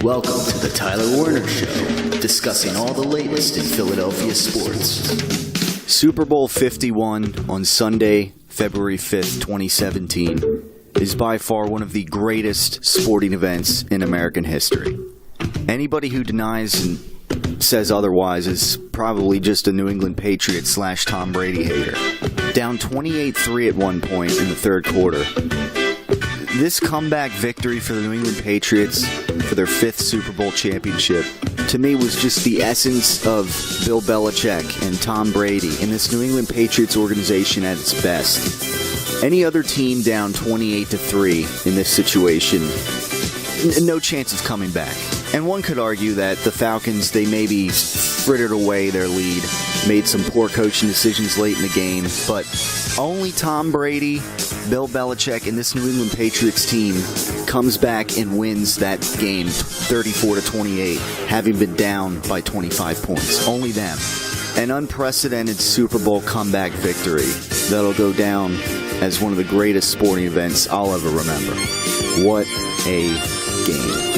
Welcome to the Tyler Werner Show, discussing all the latest in Philadelphia sports. Super Bowl 51 on Sunday, February 5th, 2017, is by far one of the greatest sporting events in American history. Anybody who denies and says otherwise is probably just a New England Patriots / Tom Brady hater. Down 28-3 at one point in the third quarter. This comeback victory for the New England Patriots for their 5th Super Bowl championship, to me, was just the essence of Bill Belichick and Tom Brady and this New England Patriots organization at its best. Any other team down 28-3 in this situation, no chance of coming back. And one could argue that the Falcons, they maybe frittered away their lead, made some poor coaching decisions late in the game, but only Tom Brady, Bill Belichick, and this New England Patriots team comes back and wins that game 34-28, having been down by 25 points. Only them. An unprecedented Super Bowl comeback victory that'll go down as one of the greatest sporting events I'll ever remember. What a game.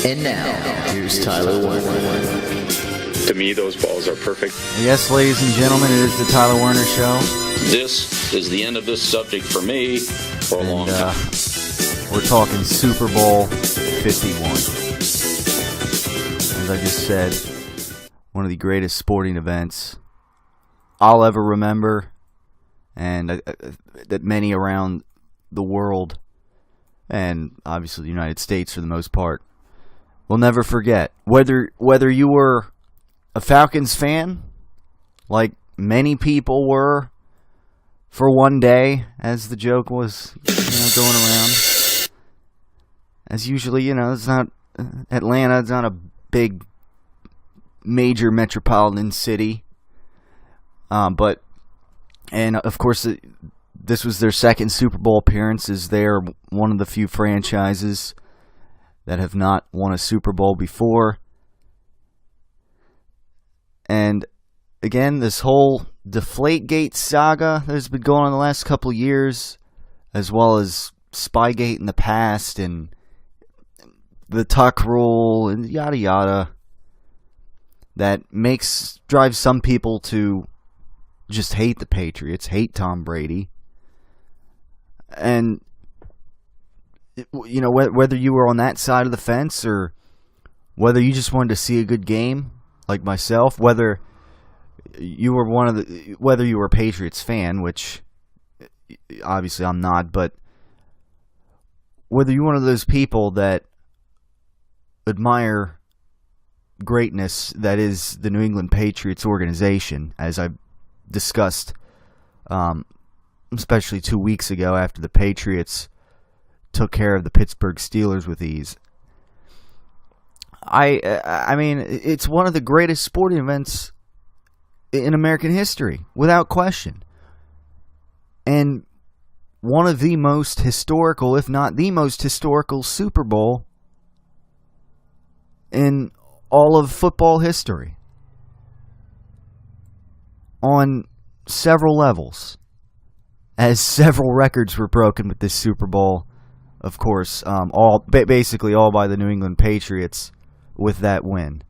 And now, here's Tyler Werner. To me, those balls are perfect. Yes, ladies and gentlemen, it is the Tyler Werner Show. This is the end of this subject for me for a long time. We're talking Super Bowl 51. As I just said, one of the greatest sporting events I'll ever remember, and that many around the world, and obviously the United States for the most part, will never forget. Whether you were a Falcons fan, like many people were for one day, as the joke was, going around. As usually, it's not Atlanta. It's not a big, major metropolitan city. But of course, this was their second Super Bowl appearance, as they're one of the few franchises that have not won a Super Bowl before. And again, this whole Deflategate saga that has been going on the last couple of years, as well as Spygate in the past, and the Tuck rule, and yada yada, that drives some people to just hate the Patriots, hate Tom Brady. And whether you were on that side of the fence or whether you just wanted to see a good game, like myself, whether you were a Patriots fan, which obviously I'm not, but whether you're one of those people that admire greatness that is the New England Patriots organization, as I discussed, especially 2 weeks ago after the Patriots took care of the Pittsburgh Steelers with ease. I mean, it's one of the greatest sporting events in American history, without question. And one of the most historical, if not the most historical, Super Bowl in all of football history. On several levels. As several records were broken with this Super Bowl, of course, basically all by the New England Patriots with that win,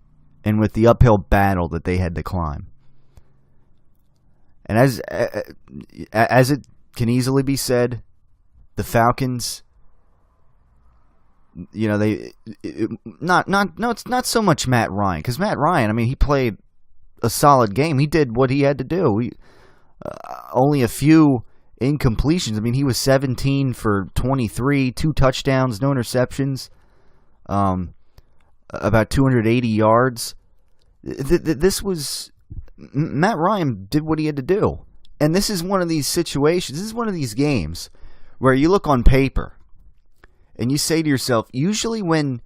and with the uphill battle that they had to climb. And as it can easily be said, the Falcons, it's not so much Matt Ryan, because Matt Ryan, I mean, he played a solid game. He did what he had to do. Only a few incompletions. I mean, he was 17 for 23, 2 touchdowns, no interceptions, about 280 yards. Matt Ryan did what he had to do. And this is one of these situations, this is one of these games where you look on paper and you say to yourself, usually when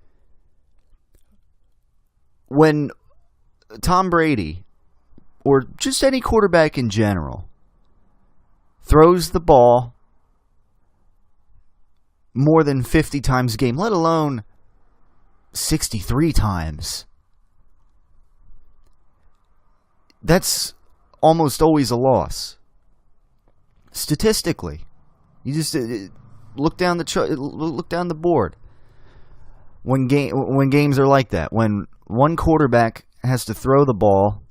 Tom Brady, or just any quarterback in general, throws the ball more than 50 times a game, let alone 63 times, that's almost always a loss. Statistically, you just look down the board. when games are like that, when one quarterback has to throw the ball,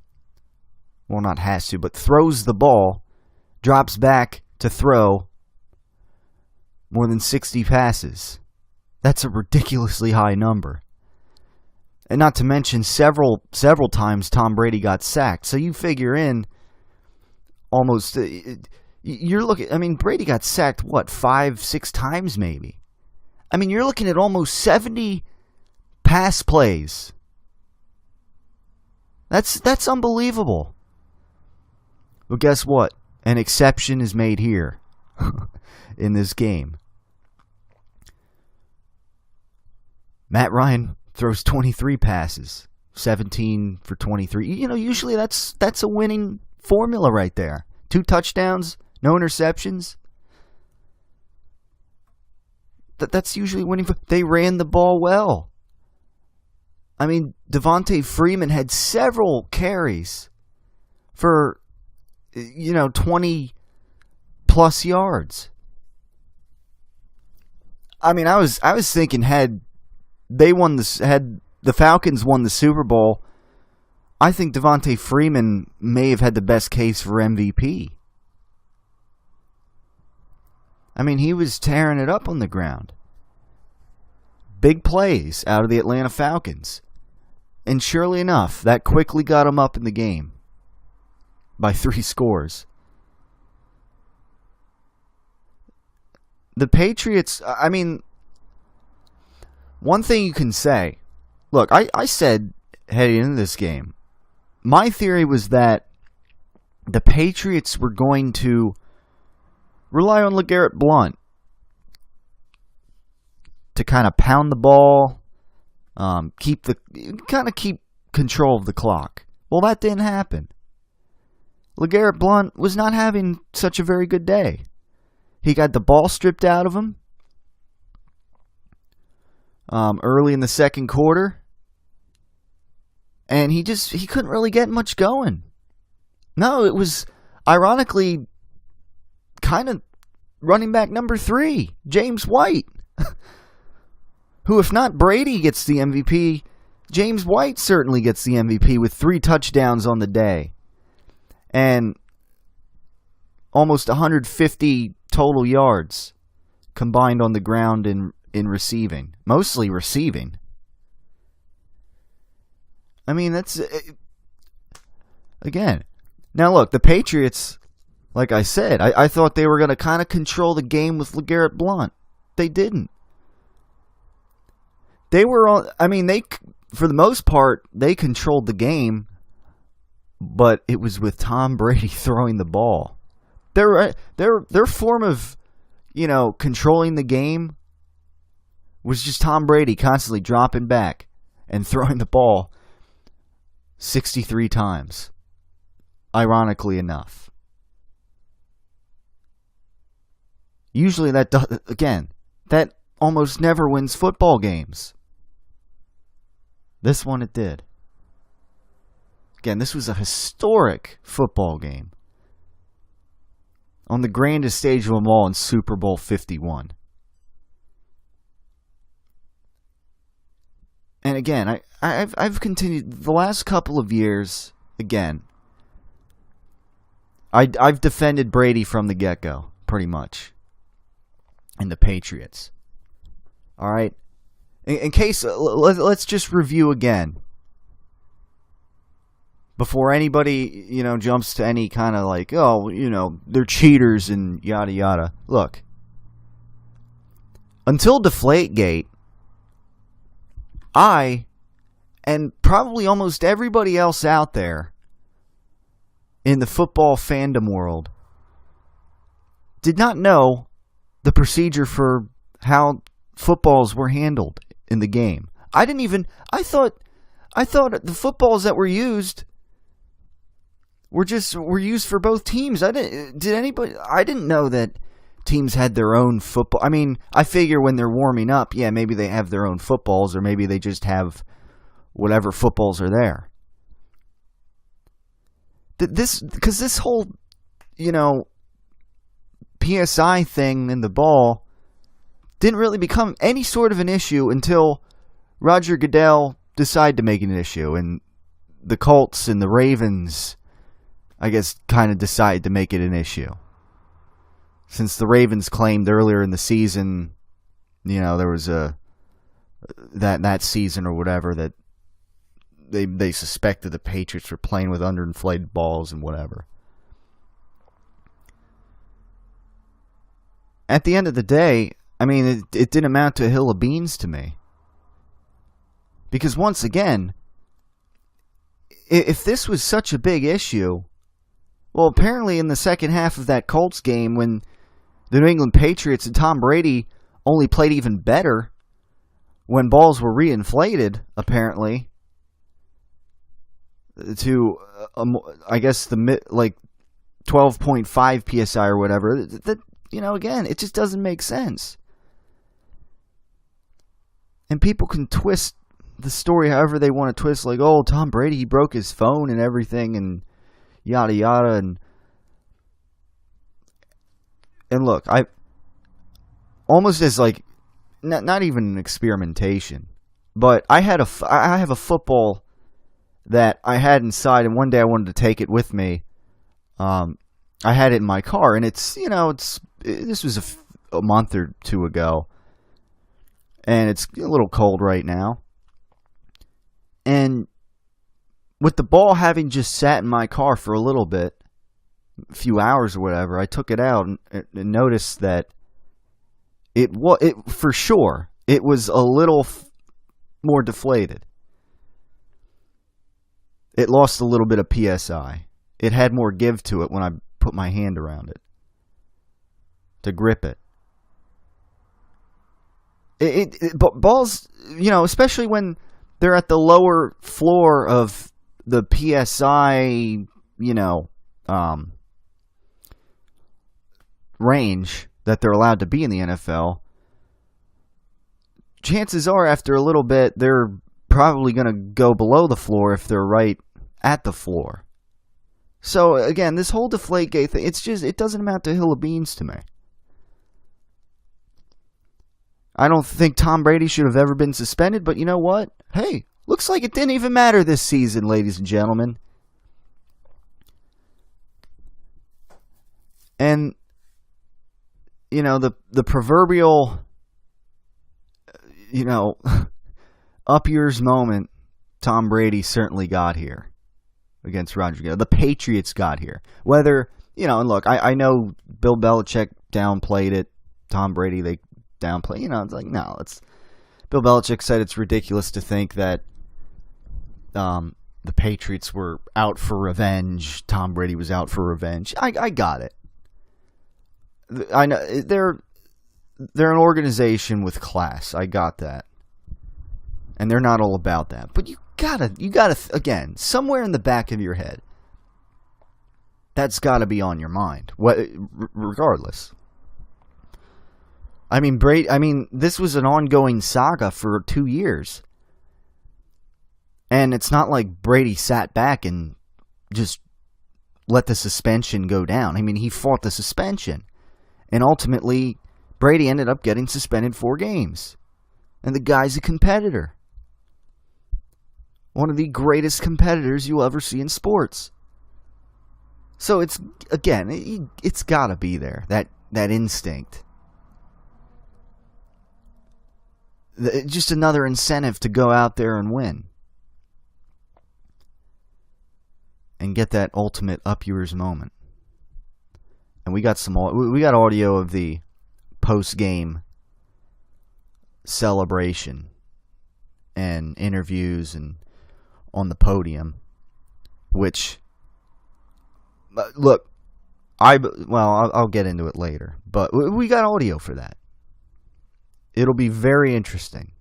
well, not has to, but throws the ball, drops back to throw more than 60 passes. That's a ridiculously high number. And not to mention several times Tom Brady got sacked. So you figure in almost, you're looking, I mean, Brady got sacked, what, 5-6 times maybe? I mean, you're looking at almost 70 pass plays. That's unbelievable. But guess what? An exception is made here in this game. Matt Ryan throws 23 passes, 17 for 23. You know, usually that's a winning formula right there. 2 touchdowns, no interceptions. That's usually winning. They ran the ball well. I mean, Devontae Freeman had several carries for, 20 plus yards. I mean, I was thinking had the Falcons won the Super Bowl, I think Devontae Freeman may have had the best case for MVP. I mean, he was tearing it up on the ground. Big plays out of the Atlanta Falcons. And surely enough, that quickly got him up in the game by 3 scores. The Patriots, I mean, one thing you can say, look, I said heading into this game, my theory was that the Patriots were going to rely on LeGarrette Blount to kind of pound the ball, keep control of the clock. Well, that didn't happen. LeGarrette Blount was not having such a very good day. He got the ball stripped out of him early in the second quarter, and he couldn't really get much going. No, it was ironically kind of running back number 3, James White, who, if not Brady gets the MVP, James White certainly gets the MVP with 3 touchdowns on the day and almost 150 total yards combined on the ground in receiving, mostly receiving. I mean, that's, again, now look, the Patriots, like I said, I thought they were going to kind of control the game with LeGarrette Blount. They didn't. They were on, I mean, for the most part, they controlled the game, but it was with Tom Brady throwing the ball. Their form of, controlling the game was just Tom Brady constantly dropping back and throwing the ball 63 times, ironically enough. Usually that almost never wins football games. This one it did. Again, this was a historic football game on the grandest stage of them all in Super Bowl 51. And again, I've continued the last couple of years. Again, I've defended Brady from the get-go, pretty much, and the Patriots. All right, in case let's just review again before anybody jumps to any kind of like, they're cheaters and yada yada. Look, until Deflategate, I, and probably almost everybody else out there in the football fandom world, did not know the procedure for how footballs were handled in the game. I thought the footballs that were used were used for both teams. I didn't know that teams had their own football. I mean, I figure when they're warming up, yeah, maybe they have their own footballs, or maybe they just have whatever footballs are there. Because this whole, PSI thing in the ball didn't really become any sort of an issue until Roger Goodell decided to make it an issue, and the Colts and the Ravens, I guess, kind of decided to make it an issue. Since the Ravens claimed earlier in the season, there was that season or whatever that they suspected the Patriots were playing with underinflated balls and whatever. At the end of the day, I mean, it didn't amount to a hill of beans to me. Because once again, if this was such a big issue, well, apparently in the second half of that Colts game when the New England Patriots and Tom Brady only played even better when balls were reinflated, apparently, to, I guess, the 12.5 PSI or whatever, that, again, it just doesn't make sense. And people can twist the story however they want to twist, like, oh, Tom Brady, he broke his phone and everything, and yada yada, and look, I almost as like not even an experimentation, but I have a football that I had inside, and one day I wanted to take it with me. I had it in my car, and this was a month or two ago, and it's a little cold right now. And with the ball having just sat in my car for a little bit, a few hours or whatever, I took it out and noticed that it for sure, it was a little more deflated. It lost a little bit of PSI. It had more give to it when I put my hand around it to grip it. But balls, especially when they're at the lower floor of the PSI, range that they're allowed to be in the NFL, chances are after a little bit they're probably going to go below the floor if they're right at the floor. So again, this whole Deflategate thing, it doesn't amount to a hill of beans to me. I don't think Tom Brady should have ever been suspended, but you know what? Hey, looks like it didn't even matter this season, ladies and gentlemen. And, the proverbial, up yours moment Tom Brady certainly got here against Roger Goodell. The Patriots got here. Whether, and look, I know Bill Belichick downplayed it. Tom Brady, they downplay. It's like, no, Bill Belichick said it's ridiculous to think that the Patriots were out for revenge. Tom Brady was out for revenge. I got it. I know they're an organization with class. I got that. And they're not all about that. But you gotta again, somewhere in the back of your head, that's gotta be on your mind. Regardless. I mean, this was an ongoing saga for 2 years. And it's not like Brady sat back and just let the suspension go down. I mean, he fought the suspension. And ultimately, Brady ended up getting suspended 4 games. And the guy's a competitor. One of the greatest competitors you'll ever see in sports. So it's got to be there, that instinct. Just another incentive to go out there and win. And get that ultimate up yours moment. And we got audio of the post-game celebration and interviews and on the podium, which, look, I'll get into it later, but we got audio for that. It'll be very interesting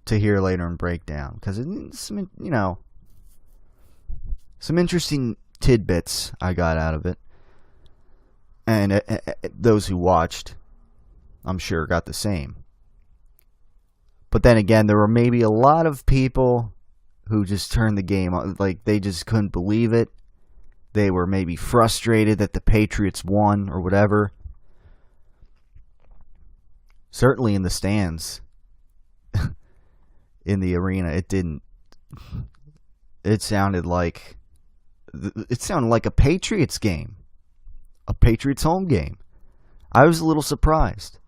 to hear later and break down, because it's, some interesting tidbits I got out of it, and those who watched, I'm sure, got the same. But then again, there were maybe a lot of people who just turned the game on, like they just couldn't believe it. They were maybe frustrated that the Patriots won or whatever. Certainly in the stands, in the arena, it didn't. It sounded like a Patriots game, a Patriots home game. I was a little surprised.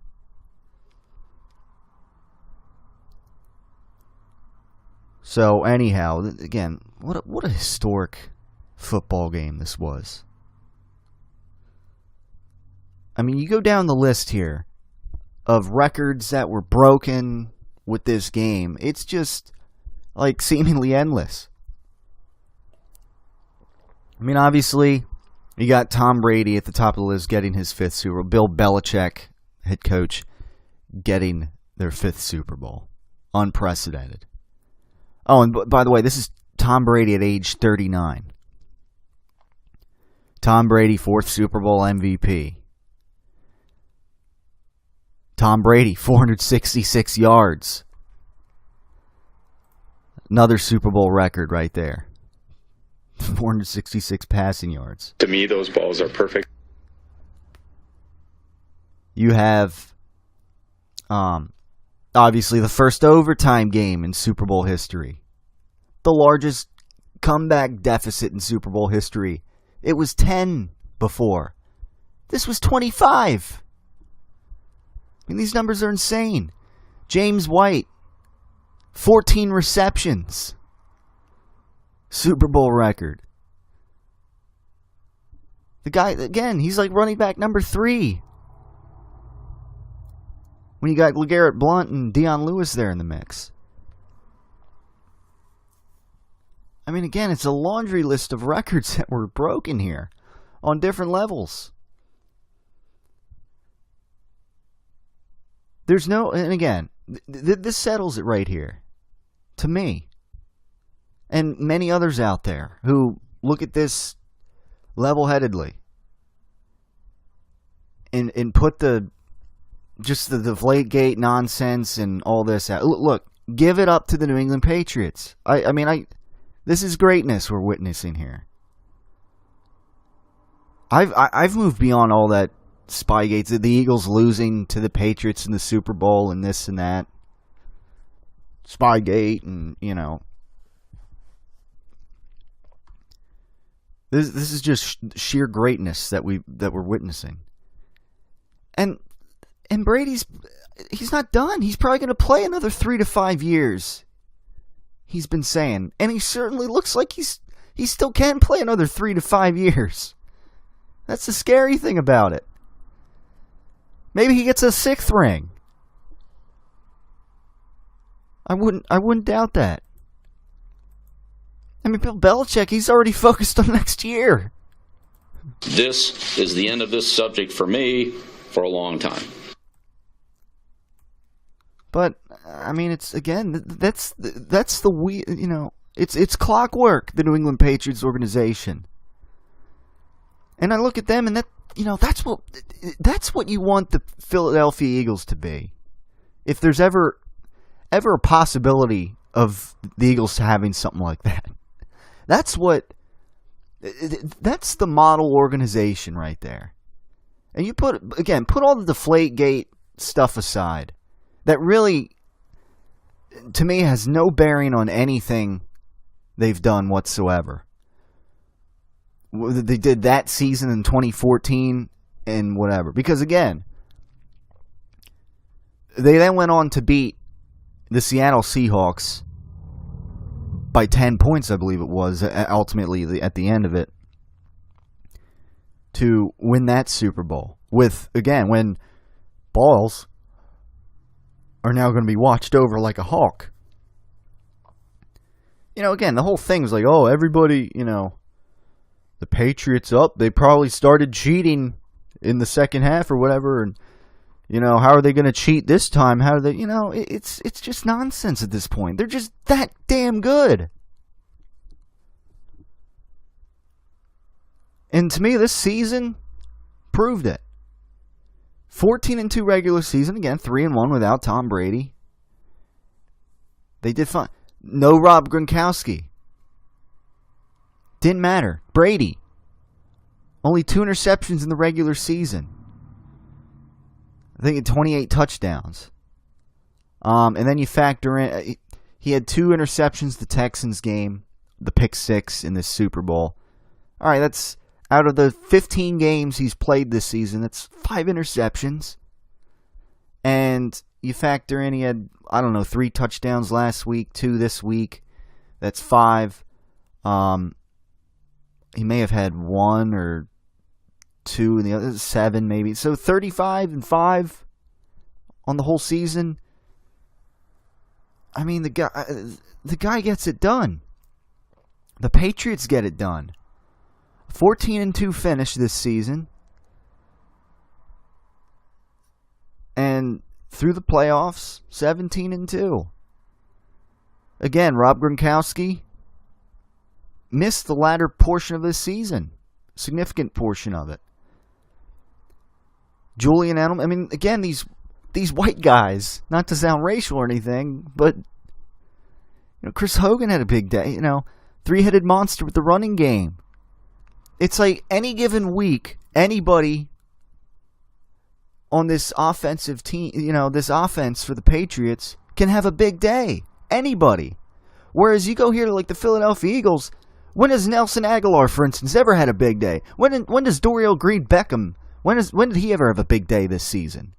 So anyhow, again, what a historic football game this was. I mean, you go down the list here of records that were broken with this game. It's just like seemingly endless. I mean, obviously, you got Tom Brady at the top of the list getting his 5th Super Bowl. Bill Belichick, head coach, getting their 5th Super Bowl. Unprecedented. Oh, and by the way, this is Tom Brady at age 39. Tom Brady, 4th Super Bowl MVP. Tom Brady, 466 yards. Another Super Bowl record right there. 466 passing yards. To me, those balls are perfect. You have, obviously, the first overtime game in Super Bowl history. The largest comeback deficit in Super Bowl history. It was 10 before. This was 25. I mean, these numbers are insane. James White, 14 receptions. Super Bowl record. The guy, again, he's like running back number 3. When you got LeGarrette Blount and Dion Lewis there in the mix. I mean, again, it's a laundry list of records that were broken here on different levels. There's no, and again, this settles it right here. To me. And many others out there who look at this level-headedly. And put the Deflategate nonsense and all this out. Look, give it up to the New England Patriots. I mean, this is greatness we're witnessing here. I've moved beyond all that Spygate, the Eagles losing to the Patriots in the Super Bowl and this and that. Spygate and, you know. This is just sheer greatness that we're witnessing. And Brady's he's not done. He's probably going to play another 3 to 5 years. He's been saying, and he certainly looks like he still can play another 3 to 5 years. That's the scary thing about it. Maybe he gets a 6th ring. I wouldn't doubt that. I mean, Bill Belichick, he's already focused on next year. This is the end of this subject for me for a long time. But I mean, it's again, that's the you know, it's clockwork. The New England Patriots organization, and I look at them, and that, you know, that's what you want the Philadelphia Eagles to be. If there's ever a possibility of the Eagles having something like that, that's the model organization right there. And you put all the Deflategate stuff aside. That really, to me, has no bearing on anything they've done whatsoever. They did that season in 2014 and whatever. Because again, they then went on to beat the Seattle Seahawks by 10 points, I believe it was, ultimately at the end of it, to win that Super Bowl. With, again, when balls are now going to be watched over like a hawk. You know, again, the whole thing was like, oh, everybody, you know, the Patriots they probably started cheating in the second half or whatever, and, you know, how are they going to cheat this time? How are they, you know, it's just nonsense at this point. They're just that damn good. And to me, this season proved it. 14-2 regular season, again, 3-1 without Tom Brady. They did fine. No Rob Gronkowski. Didn't matter. Brady. Only 2 interceptions in the regular season. I think 28 touchdowns. And then you factor in, He had 2 interceptions the Texans game, the pick 6 in this Super Bowl. All right, that's out of the 15 games he's played this season, that's 5 interceptions. And you factor in he had, 3 touchdowns last week, 2 this week. That's 5. He may have had 1 or 2 in the other, 7 maybe. So 35 and 5 on the whole season. I mean, the guy gets it done. The Patriots get it done. 14-2 finish this season. And through the playoffs, 17-2. Again, Rob Gronkowski missed the latter portion of this season. Significant portion of it. Julian Edelman, I mean, again, these white guys, not to sound racial or anything, but Chris Hogan had a big day, 3-headed monster with the running game. It's like any given week, anybody on this offensive team, this offense for the Patriots can have a big day. Anybody. Whereas you go here to like the Philadelphia Eagles, when has Nelson Aguilar, for instance, ever had a big day? When does Dorial Green Beckham, when did he ever have a big day this season?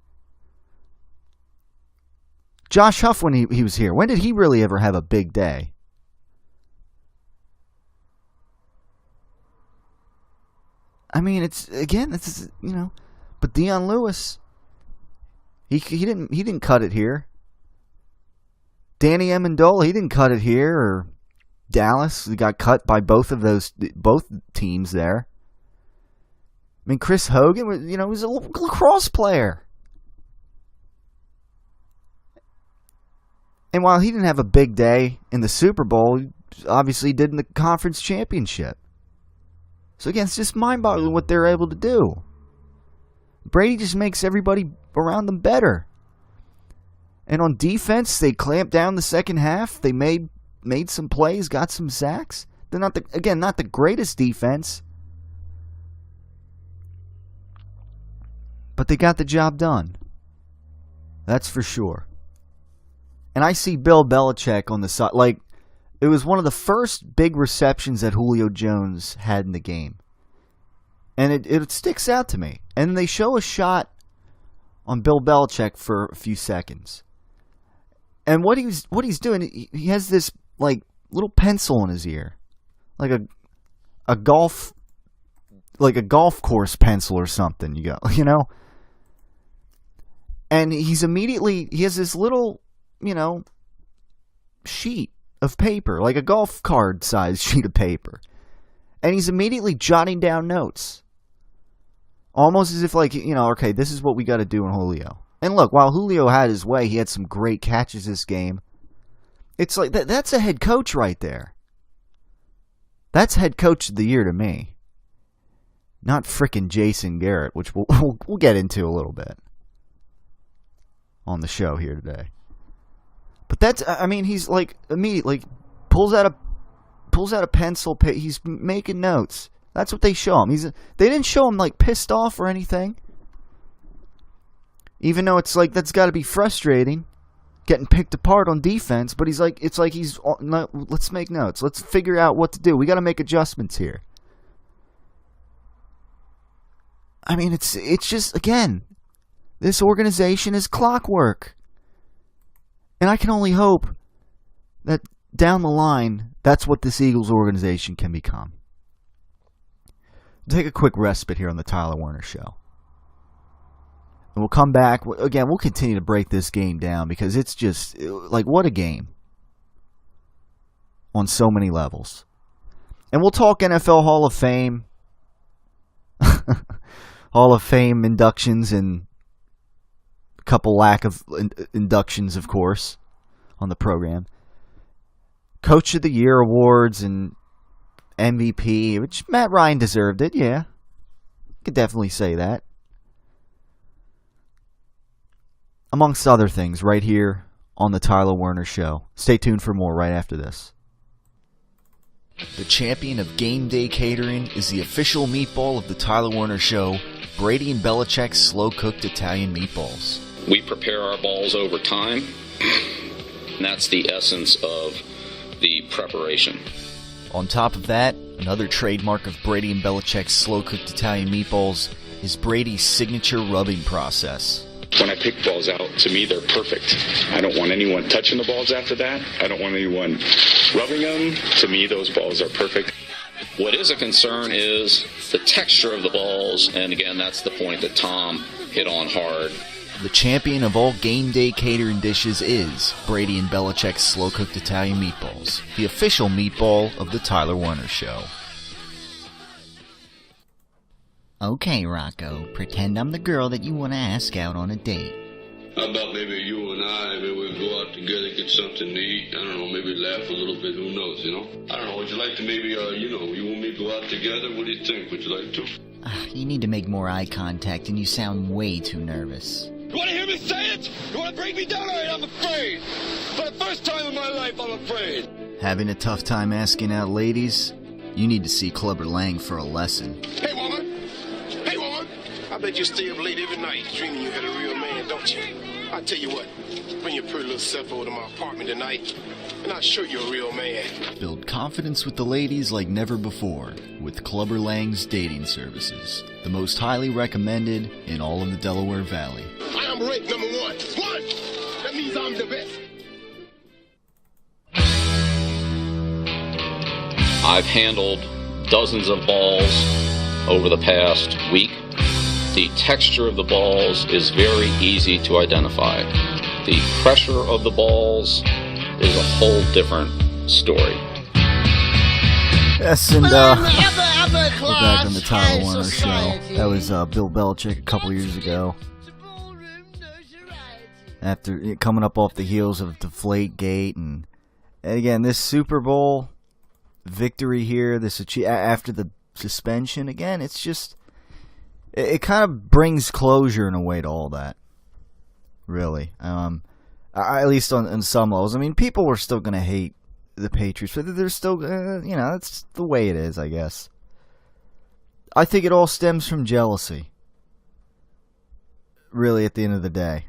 Josh Huff, when he was here, when did he really ever have a big day? I mean, it's but Deion Lewis, he didn't cut it here. Danny Amendola, he didn't cut it here, or Dallas, he got cut by both teams there. I mean, Chris Hogan, was a lacrosse player. And while he didn't have a big day in the Super Bowl, he obviously did in the conference championship. So again, it's just mind-boggling what they're able to do. Brady just makes everybody around them better. And on defense, they clamped down the second half. They made some plays, got some sacks. They're not the greatest defense, but they got the job done. That's for sure. And I see Bill Belichick on the side. Like, it was one of the first big receptions that Julio Jones had in the game. And it sticks out to me. And they show a shot on Bill Belichick for a few seconds. And what he's doing, he has this like little pencil in his ear. Like a golf course pencil or something, And he has this little, sheet of paper, like a golf card size sheet of paper. And he's immediately jotting down notes. Almost as if okay, this is what we got to do in Julio. And look, while Julio had his way, he had some great catches this game. It's like that's a head coach right there. That's head coach of the year to me. Not frickin' Jason Garrett, which we'll get into a little bit on the show here today. But he's like immediately pulls out a pencil. He's making notes. That's what they show him. They didn't show him like pissed off or anything. Even though it's like that's got to be frustrating, getting picked apart on defense. But let's make notes. Let's figure out what to do. We got to make adjustments here. I mean, it's just, again, this organization is clockwork. And I can only hope that down the line, that's what this Eagles organization can become. Take a quick respite here on the Tyler Werner Show. And we'll come back. Again, we'll continue to break this game down because it's just, like, what a game. On so many levels. And we'll talk NFL Hall of Fame. Hall of Fame inductions and a couple lack of inductions, of course, on the program. Coach of the Year awards and MVP, which Matt Ryan deserved it, yeah. Could definitely say that. Amongst other things, right here on the Tyler Werner Show. Stay tuned for more right after this. The champion of game day catering is the official meatball of the Tyler Werner Show, Brady and Belichick's slow-cooked Italian meatballs. We prepare our balls over time. And that's the essence of the preparation. On top of that, another trademark of Brady and Belichick's slow-cooked Italian meatballs is Brady's signature rubbing process. When I pick balls out, to me, they're perfect. I don't want anyone touching the balls after that. I don't want anyone rubbing them. To me, those balls are perfect. What is a concern is the texture of the balls, and again, that's the point that Tom hit on hard. The champion of all game day catering dishes is Brady and Belichick's slow-cooked Italian meatballs, the official meatball of the Tyler Werner Show. Okay, Rocco, pretend I'm the girl that you want to ask out on a date. How about maybe you and I, maybe we go out together, get something to eat, I don't know, maybe laugh a little bit, who knows, you know? I don't know, would you like to maybe, you want me to go out together? What do you think? Would you like to? You need to make more eye contact and you sound way too nervous. You want to hear me say it? You want to break me down? All right, I'm afraid. For the first time in my life, I'm afraid. Having a tough time asking out ladies? You need to see Clubber Lang for a lesson. Hey, woman. Hey, woman. I bet you stay up late every night dreaming you had a real man, don't you? I tell you what, bring your pretty little self over to my apartment tonight, and I'll show you a real man. Build confidence with the ladies like never before with Clubber Lang's dating services, the most highly recommended in all of the Delaware Valley. I am ranked number one. One! That means I'm the best. I've handled dozens of balls over the past week. The texture of the balls is very easy to identify. The pressure of the balls is a whole different story. Yes, and we're back on the Tyler Werner Show. That was Bill Belichick a couple years ago. After coming up off the heels of Deflategate, and again, this Super Bowl victory here, after the suspension, again, it's just... It kind of brings closure in a way to all that, really. At least on some levels. I mean, people were still going to hate the Patriots, but they're still, that's the way it is, I guess. I think it all stems from jealousy, really, at the end of the day.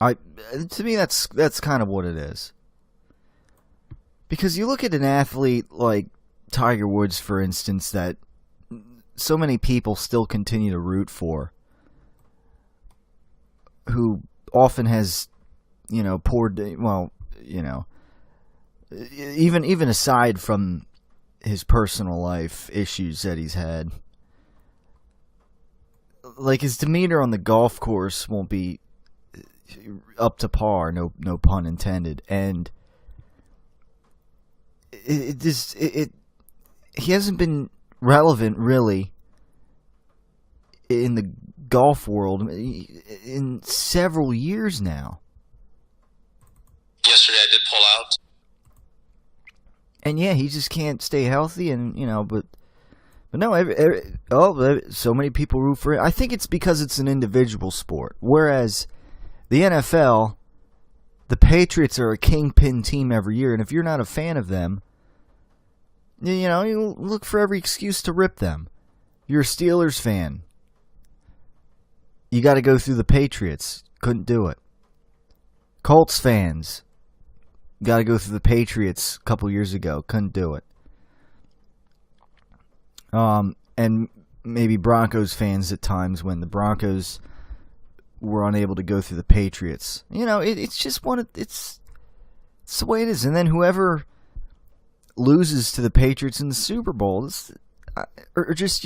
To me, that's kind of what it is. Because you look at an athlete like Tiger Woods, for instance, that so many people still continue to root for, who often has, even aside from his personal life issues that he's had, like his demeanor on the golf course won't be up to par, no pun intended, and he hasn't been relevant, really, in the golf world in several years now. Yesterday I did pull out. And yeah, he just can't stay healthy, and but no, so many people root for it. I think it's because it's an individual sport, whereas the NFL, the Patriots are a kingpin team every year, and if you're not a fan of them, you look for every excuse to rip them. You're a Steelers fan. You got to go through the Patriots. Couldn't do it. Colts fans. Got to go through the Patriots a couple years ago. Couldn't do it. And maybe Broncos fans at times when the Broncos were unable to go through the Patriots. It's just it's the way it is. And then whoever loses to the Patriots in the Super Bowl, you're just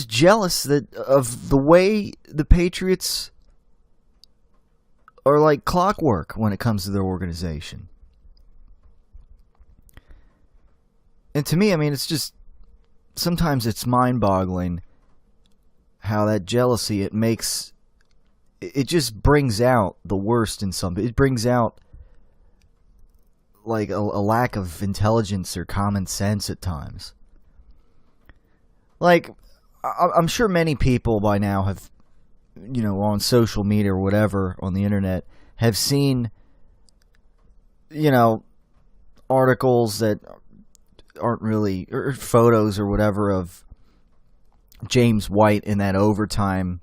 jealous of the way the Patriots are like clockwork when it comes to their organization. And to me, I mean, it's just, sometimes it's mind-boggling how that jealousy, it just brings out the worst in some. It brings out like a lack of intelligence or common sense at times. Like, I'm sure many people by now have, on social media or whatever, on the internet, have seen, articles that aren't really, or photos or whatever of James White in that overtime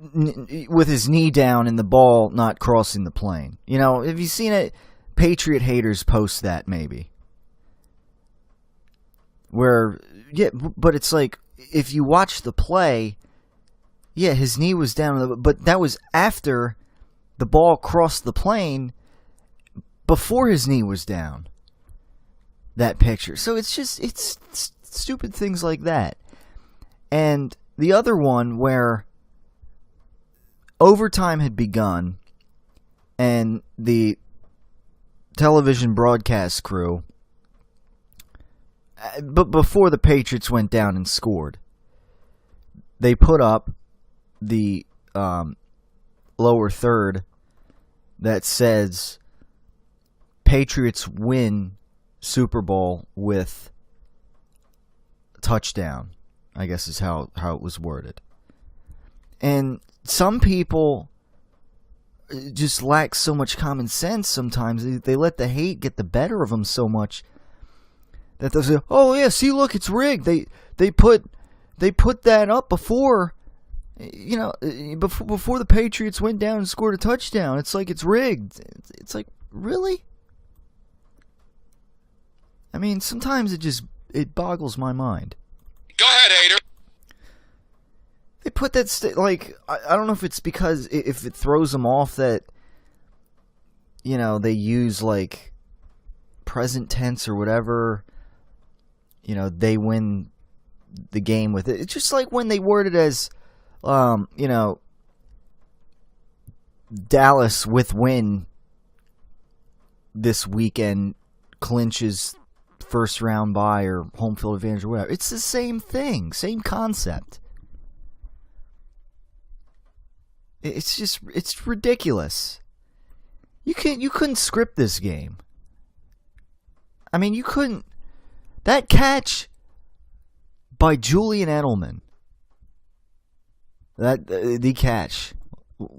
with his knee down and the ball not crossing the plane. You know, have you seen it? Patriot haters post that maybe. Where, yeah, but it's like, if you watch the play, yeah, his knee was down, but that was after the ball crossed the plane, before his knee was down. That picture. So it's stupid things like that. And the other one where overtime had begun and the television broadcast crew, but before the Patriots went down and scored, they put up the lower third that says Patriots win Super Bowl with touchdown, I guess is how it was worded. And some people just lack so much common sense sometimes. They let the hate get the better of them so much that they'll say, oh yeah, see, look, it's rigged. They put that up before, you know, before the Patriots went down and scored a touchdown. It's like it's rigged. It's like, really? I mean, sometimes it boggles my mind. Go ahead, hater. They put that I don't know if it's because if it throws them off that, you know, they use like present tense or whatever. You know, they win the game with it. It's just like when they word it as, you know, Dallas with win this weekend clinches first round bye or home field advantage or whatever. It's the same thing, same concept. It's ridiculous. You couldn't script this game. I mean, you couldn't. That catch by Julian Edelman, the catch,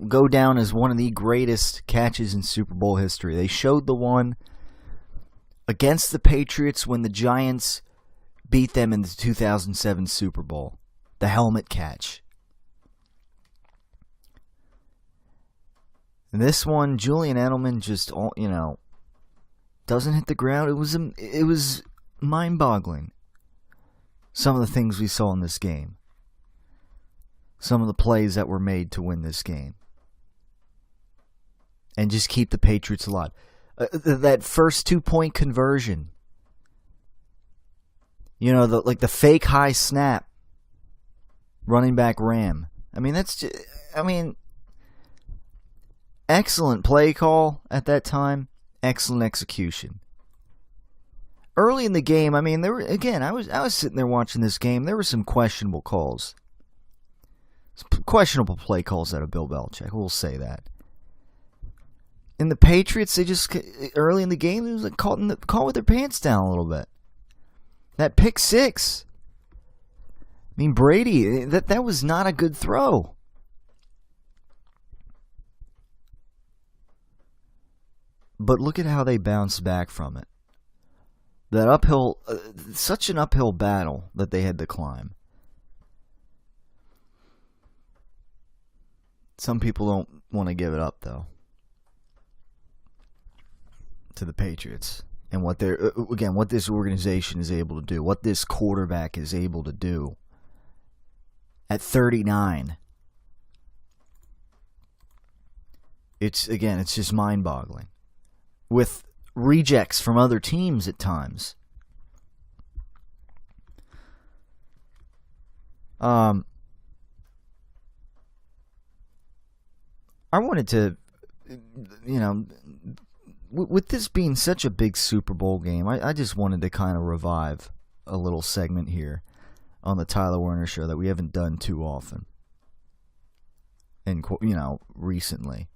go down as one of the greatest catches in Super Bowl history. They showed the one against the Patriots when the Giants beat them in the 2007 Super Bowl. The helmet catch. And this one, Julian Edelman just, you know, doesn't hit the ground. It was mind-boggling. Some of the things we saw in this game. Some of the plays that were made to win this game. And just keep the Patriots alive. That first 2-point conversion. You know, the fake high snap. Running back ram. I mean, excellent play call at that time. Excellent execution. Early in the game, I mean, I was sitting there watching this game. There were some questionable calls. Questionable play calls out of Bill Belichick. We'll say that. And the Patriots, they just, early in the game, they was like caught with their pants down a little bit. That pick six. I mean, Brady, that was not a good throw. But look at how they bounced back from it. That uphill, such an uphill battle that they had to climb. Some people don't want to give it up, though, to the Patriots. And what this organization is able to do, what this quarterback is able to do at 39. It's just mind-boggling. With rejects from other teams at times. I wanted to, you know, with this being such a big Super Bowl game, I just wanted to kind of revive a little segment here on the Tyler Werner Show that we haven't done too often. And, you know, recently.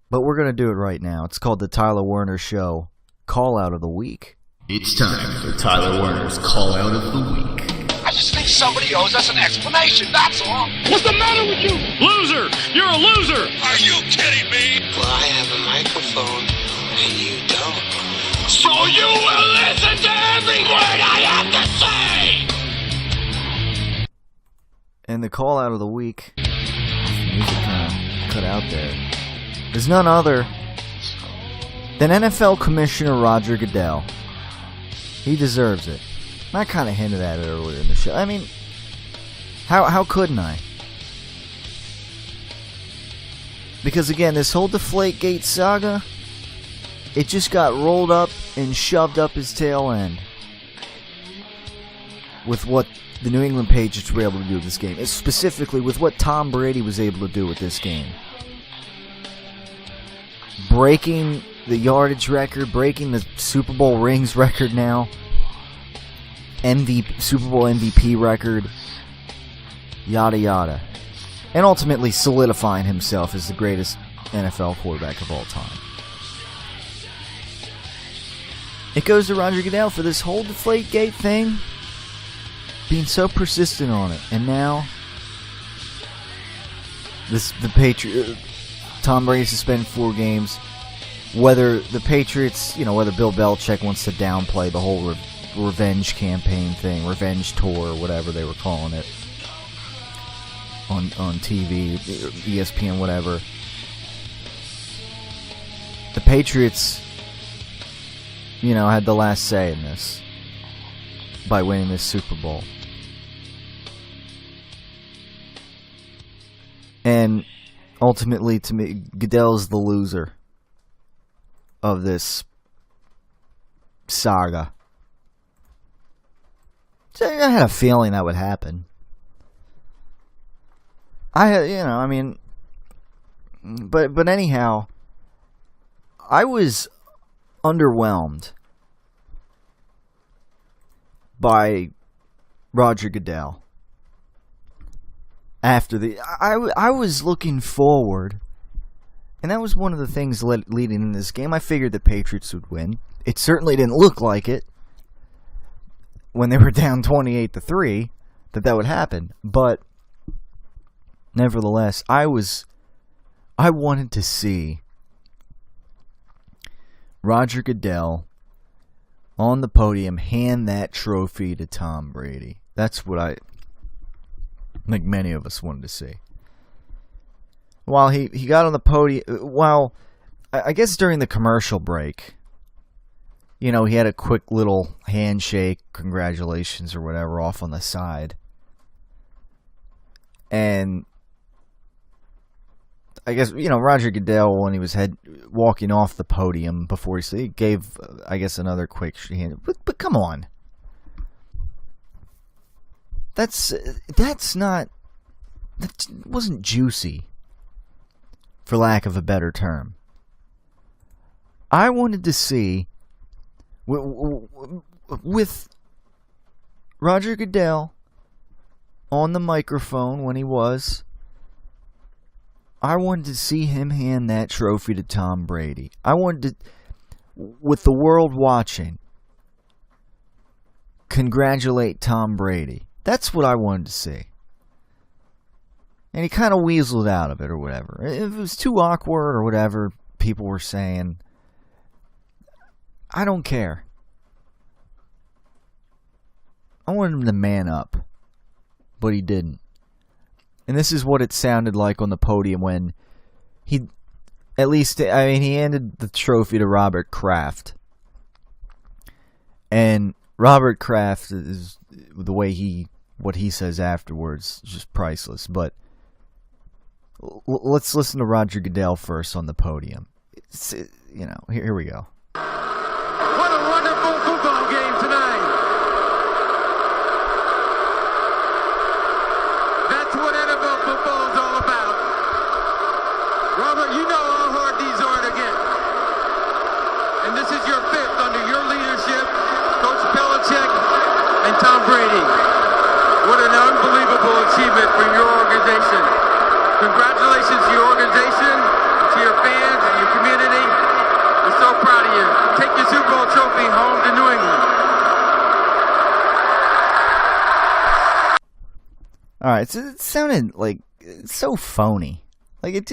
But we're going to do it right now. It's called the Tyler Werner Show Call Out of the Week. It's time for Tyler Werner's Call Out of the Week. I just think somebody owes us an explanation, that's all. What's the matter with you? Loser! You're a loser! Are you kidding me? Well, I have a microphone, and you don't. So you will listen to every word I have to say! And the call out of the week, music kind of cut out there, is none other than NFL Commissioner Roger Goodell. He deserves it. I kind of hinted at it earlier in the show. I mean, how couldn't I? Because again, this whole Deflategate saga, it just got rolled up and shoved up his tail end with what the New England Patriots were able to do with this game. Specifically with what Tom Brady was able to do with this game. Breaking the yardage record, breaking the Super Bowl rings record now, Super Bowl MVP record, yada yada. And ultimately solidifying himself as the greatest NFL quarterback of all time. It goes to Roger Goodell for this whole Deflategate thing, being so persistent on it. And now, Tom Brady suspended 4 games. Whether the Patriots, whether Bill Belichick wants to downplay the whole revenge campaign thing, revenge tour, or whatever they were calling it, on TV, ESPN, whatever. The Patriots, had the last say in this by winning this Super Bowl. And ultimately, to me, Goodell's the loser of this saga. So I had a feeling that would happen. But anyhow, I was underwhelmed by Roger Goodell. After I was looking forward, and that was one of the things leading in this game. I figured the Patriots would win. It certainly didn't look like it when they were down 28-3 that would happen. But nevertheless, I wanted to see Roger Goodell on the podium hand that trophy to Tom Brady. That's what I think many of us wanted to see. While he got on the podium, I guess during the commercial break, he had a quick little handshake, congratulations or whatever, off on the side. And I guess, Roger Goodell, when he was walking off the podium before he gave, I guess, another quick hand. But come on. That wasn't juicy, for lack of a better term. I wanted to see, with Roger Goodell on the microphone when he was, I wanted to see him hand that trophy to Tom Brady. I wanted to, with the world watching, congratulate Tom Brady. That's what I wanted to see. And he kind of weaseled out of it or whatever. If it was too awkward or whatever people were saying, I don't care. I wanted him to man up. But he didn't. And this is what it sounded like on the podium when he handed the trophy to Robert Kraft. And Robert Kraft is, the way what he says afterwards is just priceless. But let's listen to Roger Goodell first on the podium. Here we go. What a wonderful football game tonight. That's what NFL football is all about. Robert, you know how hard these are to get. And this is your 5th under your leadership, Coach Belichick and Tom Brady. What an unbelievable achievement for your organization. Congratulations to your organization, to your fans, and your community. We're so proud of you. Take your Super Bowl trophy home to New England. All right, so it sounded like so phony. Like it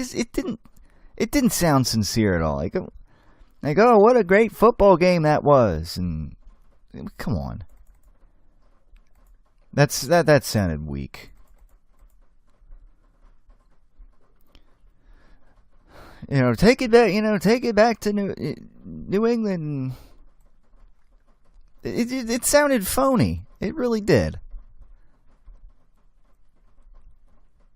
didn't sound sincere at all. Like, oh, what a great football game that was. And come on. That sounded weak. take it back. Take it back to New England. It sounded phony. It really did.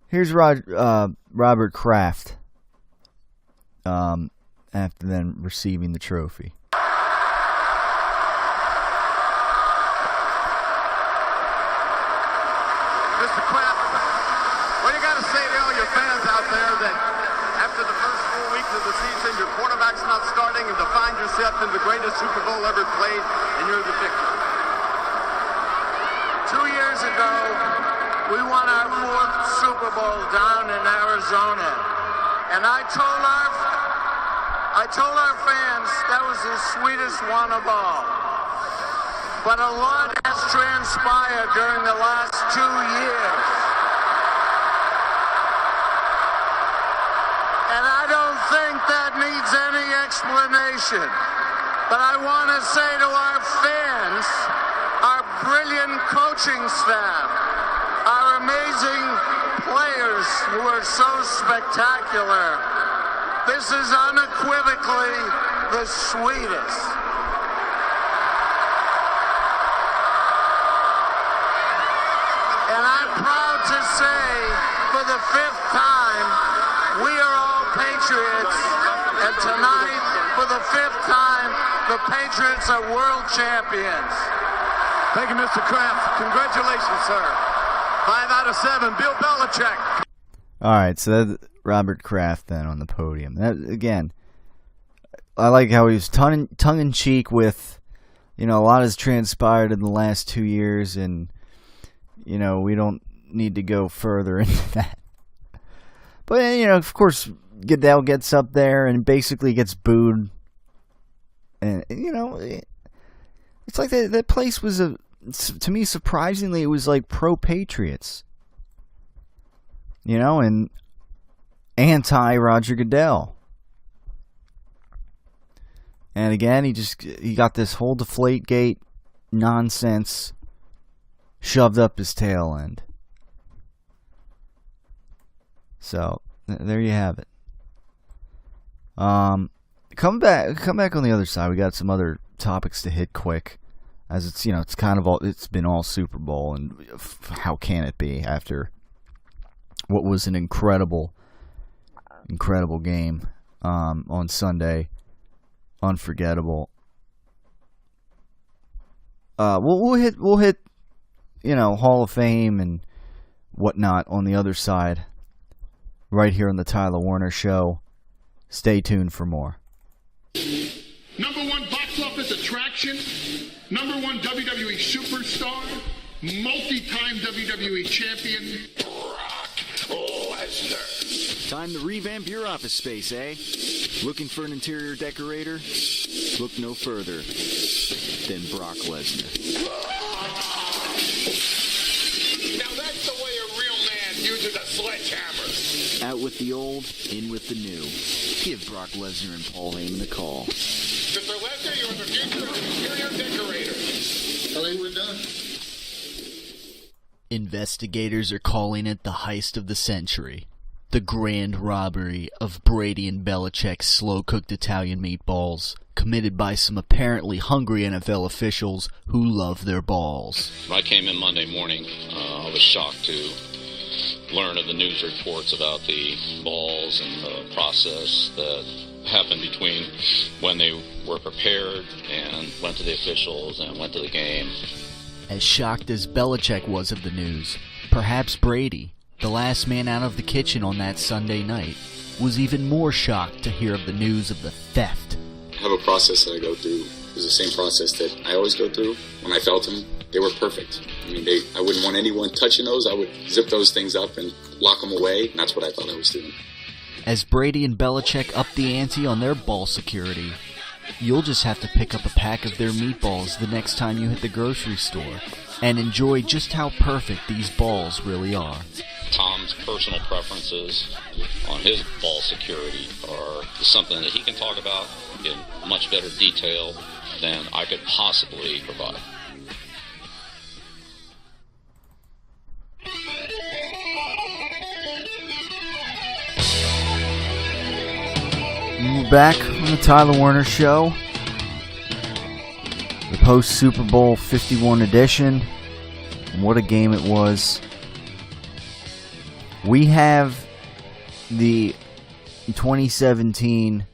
Here's Robert Kraft. After then receiving the trophy. Mr. Kraft, what do you got to say to all your fans out there that after the first 4 weeks of the season, your quarterback's not starting and to find yourself in the greatest Super Bowl ever played, and you're the victor? 2 years ago, we won our 4th Super Bowl down in Arizona, and I told our fans that was the sweetest one of all. But a lot has transpired during the last 2 years. And I don't think that needs any explanation. But I want to say to our fans, our brilliant coaching staff, our amazing players who are so spectacular, this is unequivocally the sweetest. And I'm proud to say, for the 5th time, we are all Patriots. And tonight, for the 5th time, the Patriots are world champions. Thank you, Mr. Kraft. Congratulations, sir. 5 out of 7, Bill Belichick. All right, so that's Robert Kraft then on the podium. That, again, I like how he was tongue-in-cheek with, a lot has transpired in the last 2 years, and, we don't need to go further into that. But, of course, Goodell gets up there and basically gets booed. And, it's like that place was, to me, surprisingly, it was like pro-Patriots. And anti-Roger Goodell. And again, he got this whole Deflategate nonsense shoved up his tail end. So, there you have it. Come back on the other side. We got some other topics to hit quick. As it's, it's kind of it's been all Super Bowl, and how can it be after what was an incredible game on Sunday, unforgettable. We'll hit Hall of Fame and whatnot on the other side, right here on the Tyler Werner Show. Stay tuned for more. #1 box office attraction, #1 WWE superstar, multi-time WWE champion, Brock Lesnar. Time to revamp your office space, eh? Looking for an interior decorator? Look no further than Brock Lesnar. Now that's the way a real man uses a sledgehammer. Out with the old, in with the new. Give Brock Lesnar and Paul Heyman a call. Mr. Lesnar, you're the future of interior decorator. I think we're done. Investigators are calling it the heist of the century. The grand robbery of Brady and Belichick's slow-cooked Italian meatballs, committed by some apparently hungry NFL officials who love their balls. When I came in Monday morning, I was shocked to learn of the news reports about the balls and the process that happened between when they were prepared and went to the officials and went to the game. As shocked as Belichick was of the news, perhaps Brady, the last man out of the kitchen on that Sunday night, was even more shocked to hear of the news of the theft. I have a process that I go through. It was the same process that I always go through. When I felt them, they were perfect. I mean, I wouldn't want anyone touching those. I would zip those things up and lock them away, and that's what I thought I was doing. As Brady and Belichick upped the ante on their ball security, you'll just have to pick up a pack of their meatballs the next time you hit the grocery store and enjoy just how perfect these balls really are. Tom's personal preferences on his ball security are something that he can talk about in much better detail than I could possibly provide. We're back on the Tyler Werner Show. The post Super Bowl 51 edition. And what a game it was. We have the 2017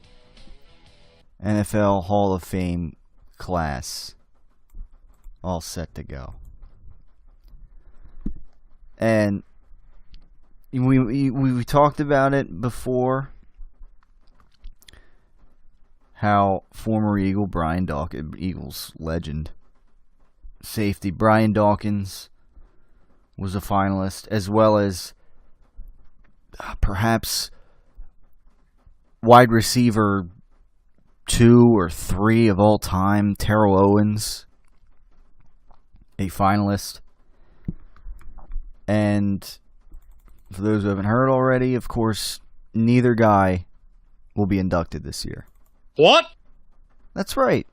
NFL Hall of Fame class all set to go. And we talked about it before. How former Eagle Brian Dawkins, Eagles legend, safety Brian Dawkins was a finalist, as well as perhaps wide receiver 2 or 3 of all time, Terrell Owens, a finalist. And for those who haven't heard already, of course, neither guy will be inducted this year. What? That's right.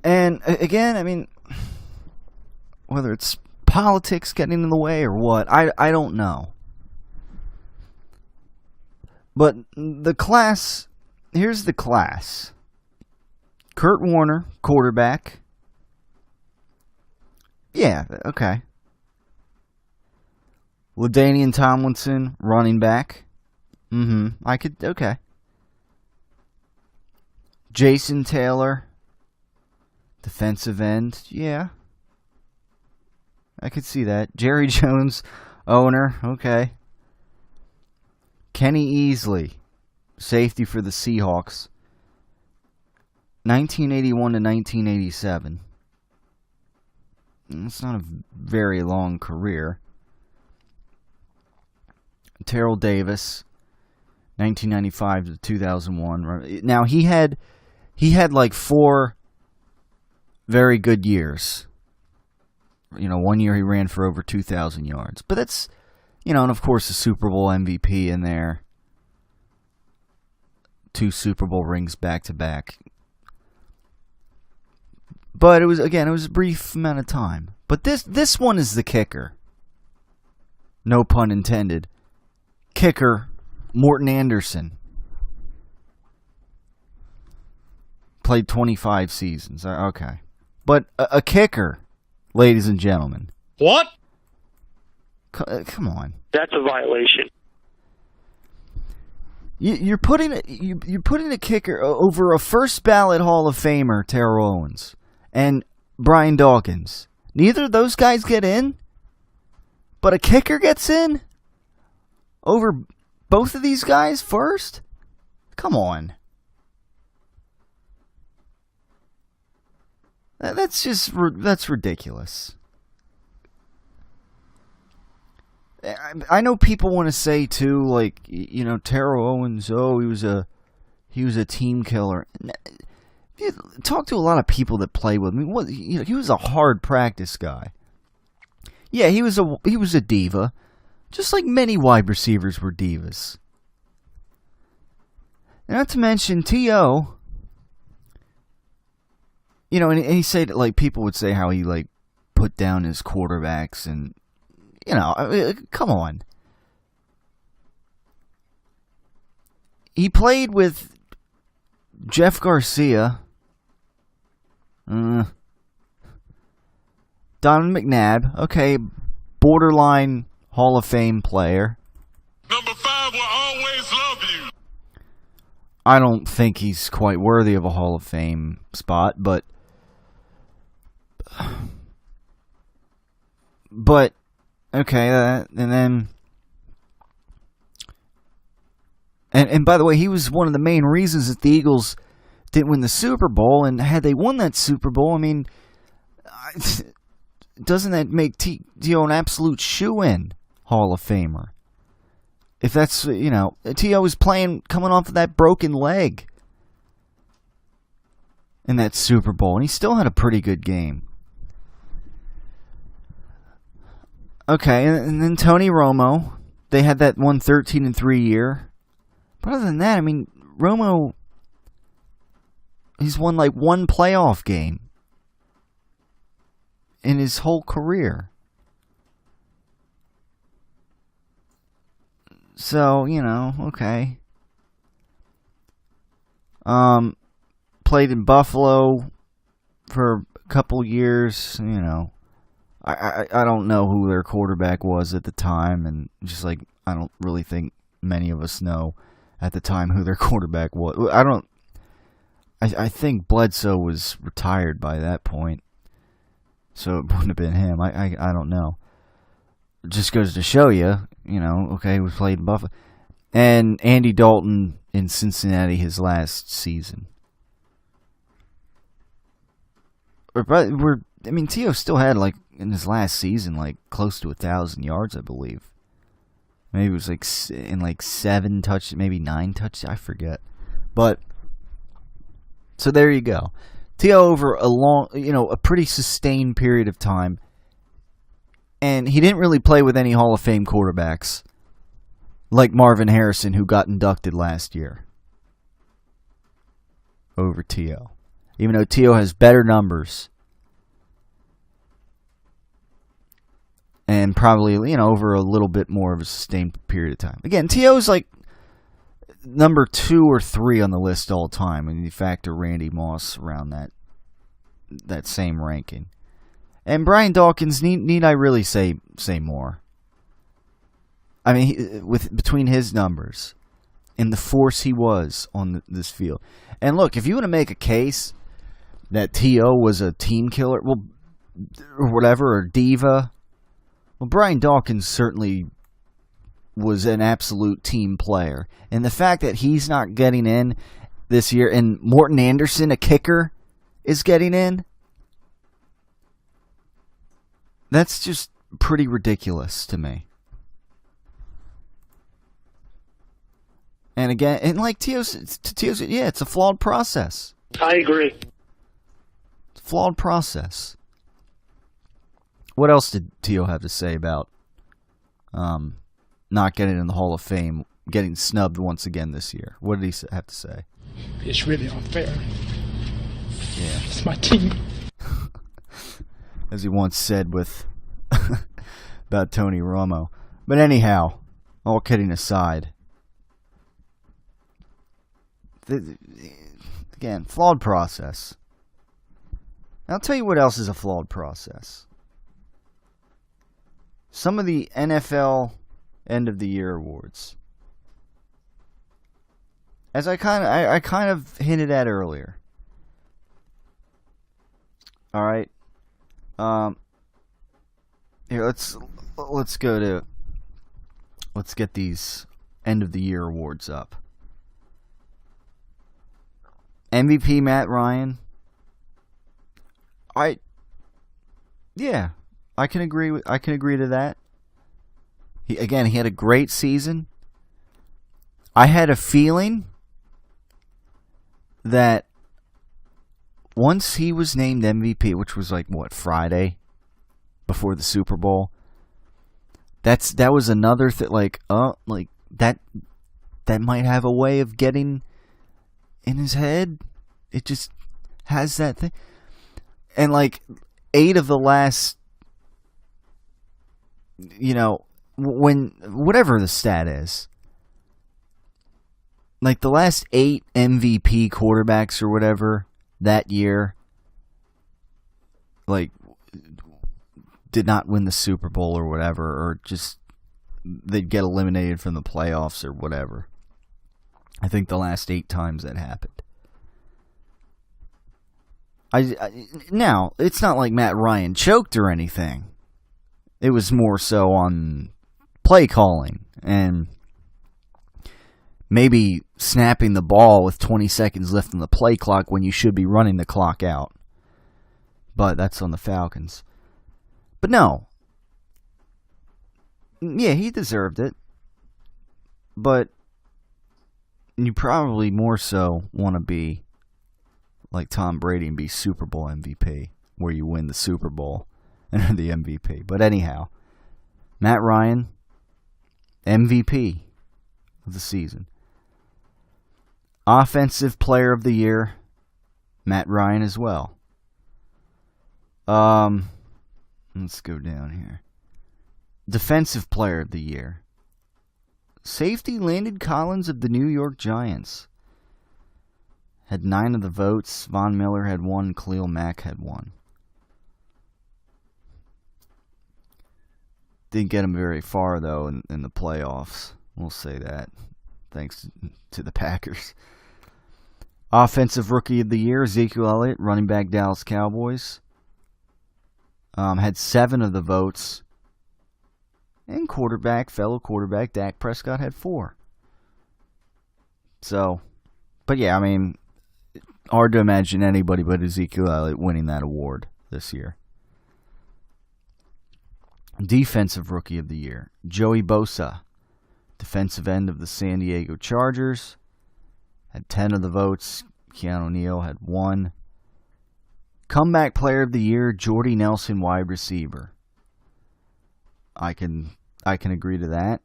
And again, I mean, whether it's politics getting in the way or what, I don't know. But the class, here's the class. Kurt Warner, quarterback. Yeah, okay. LaDainian Tomlinson, running back. Okay. Jason Taylor, defensive end. Yeah. I could see that. Jerry Jones, owner. Okay. Kenny Easley, safety for the Seahawks. 1981 to 1987. It's not a very long career. Terrell Davis, 1995 to 2001. Now he had like 4 very good years. You know, one year he ran for over 2,000 yards. But that's, you know, and of course the Super Bowl MVP in there. 2 Super Bowl rings back to back. But it was a brief amount of time. But this one is the kicker. No pun intended. Kicker Morton Anderson. Played 25 seasons. Okay. But a kicker, ladies and gentlemen. What? Come on. That's a violation. You're putting a kicker over a first ballot Hall of Famer, Terrell Owens, and Brian Dawkins. Neither of those guys get in, but a kicker gets in over both of these guys first? Come on. That's ridiculous. I know people want to say too, like, you know, Terrell Owens, he was a team killer. You talk to a lot of people that play with me. He was a hard practice guy. Yeah, he was a diva, just like many wide receivers were divas. Not to mention T.O. You know, and he said, like, people would say how he, like, put down his quarterbacks and, you know, come on. He played with Jeff Garcia, Donovan McNabb, okay, borderline Hall of Fame player. Number 5 will always love you. I don't think he's quite worthy of a Hall of Fame spot, but okay, and then and by the way, he was one of the main reasons that the Eagles didn't win the Super Bowl. And had they won that Super Bowl, I mean, doesn't that make T.O. an absolute shoo-in Hall of Famer? If that's, you know, T.O. was coming off of that broken leg in that Super Bowl, and he still had a pretty good game. Okay, and then Tony Romo, they had that 13-3 year. But other than that, I mean, Romo, he's won like 1 playoff game in his whole career. So, okay. Played in Buffalo for a couple years, I don't know who their quarterback was at the time, and just like, I don't really think many of us know at the time who their quarterback was. I think Bledsoe was retired by that point, so it wouldn't have been him. I don't know. It just goes to show you, okay, we played in Buffalo. And Andy Dalton in Cincinnati his last season. T.O. still had, like, in his last season, like, close to 1,000 yards, I believe. Maybe it was, like, in, like, 7 touchdowns, maybe 9 touchdowns, I forget. But, so there you go. T.O. over a pretty sustained period of time. And he didn't really play with any Hall of Fame quarterbacks, like Marvin Harrison, who got inducted last year over T.O. Even though T.O. has better numbers. And probably, over a little bit more of a sustained period of time. Again, T.O. is like number 2 or 3 on the list all time, when you factor Randy Moss around that same ranking. And Brian Dawkins, need I really say more? I mean, between his numbers and the force he was on this field. And look, if you want to make a case that T.O. was a team killer, or whatever, or diva, well, Brian Dawkins certainly was an absolute team player. And the fact that he's not getting in this year, and Morton Anderson, a kicker, is getting in, that's just pretty ridiculous to me. And again, and like T.O.'s, yeah, it's a flawed process. I agree. It's a flawed process. What else did T.O. have to say about not getting in the Hall of Fame, getting snubbed once again this year? What did he have to say? It's really unfair. Yeah. It's my team. As he once said about Tony Romo. But anyhow, all kidding aside, again, flawed process. I'll tell you what else is a flawed process. Some of the NFL end of the year awards. As I kind of hinted at earlier. All right. Here, let's get these end of the year awards up. MVP Matt Ryan. I can agree to that. He had a great season. I had a feeling that once he was named MVP, which was like Friday before the Super Bowl, that was another thing. That might have a way of getting in his head. It just has that thing. And 8 of the last, whatever the stat is, the last 8 MVP quarterbacks or whatever that year, did not win the Super Bowl or whatever, or just they'd get eliminated from the playoffs or whatever. I think the last 8 times that happened. Now, it's not like Matt Ryan choked or anything. It was more so on play calling and maybe snapping the ball with 20 seconds left on the play clock when you should be running the clock out. But that's on the Falcons. But no. Yeah, he deserved it. But you probably more so want to be like Tom Brady and be Super Bowl MVP, where you win the Super Bowl and are the MVP. But anyhow, Matt Ryan, MVP of the season. Offensive Player of the Year, Matt Ryan as well. Let's go down here. Defensive Player of the Year, Safety Landon Collins of the New York Giants had 9 of the votes. Von Miller had 1. Khalil Mack had 1. Didn't get him very far, though, in the playoffs. We'll say that. Thanks to the Packers. Offensive Rookie of the Year, Ezekiel Elliott, running back, Dallas Cowboys. Had 7 of the votes. And fellow quarterback, Dak Prescott had 4. So, but yeah, I mean, hard to imagine anybody but Ezekiel Elliott winning that award this year. Defensive Rookie of the Year, Joey Bosa, defensive end of the San Diego Chargers, had 10 of the votes. Keanu Neal had 1. Comeback Player of the Year, Jordy Nelson, wide receiver. I can agree to that.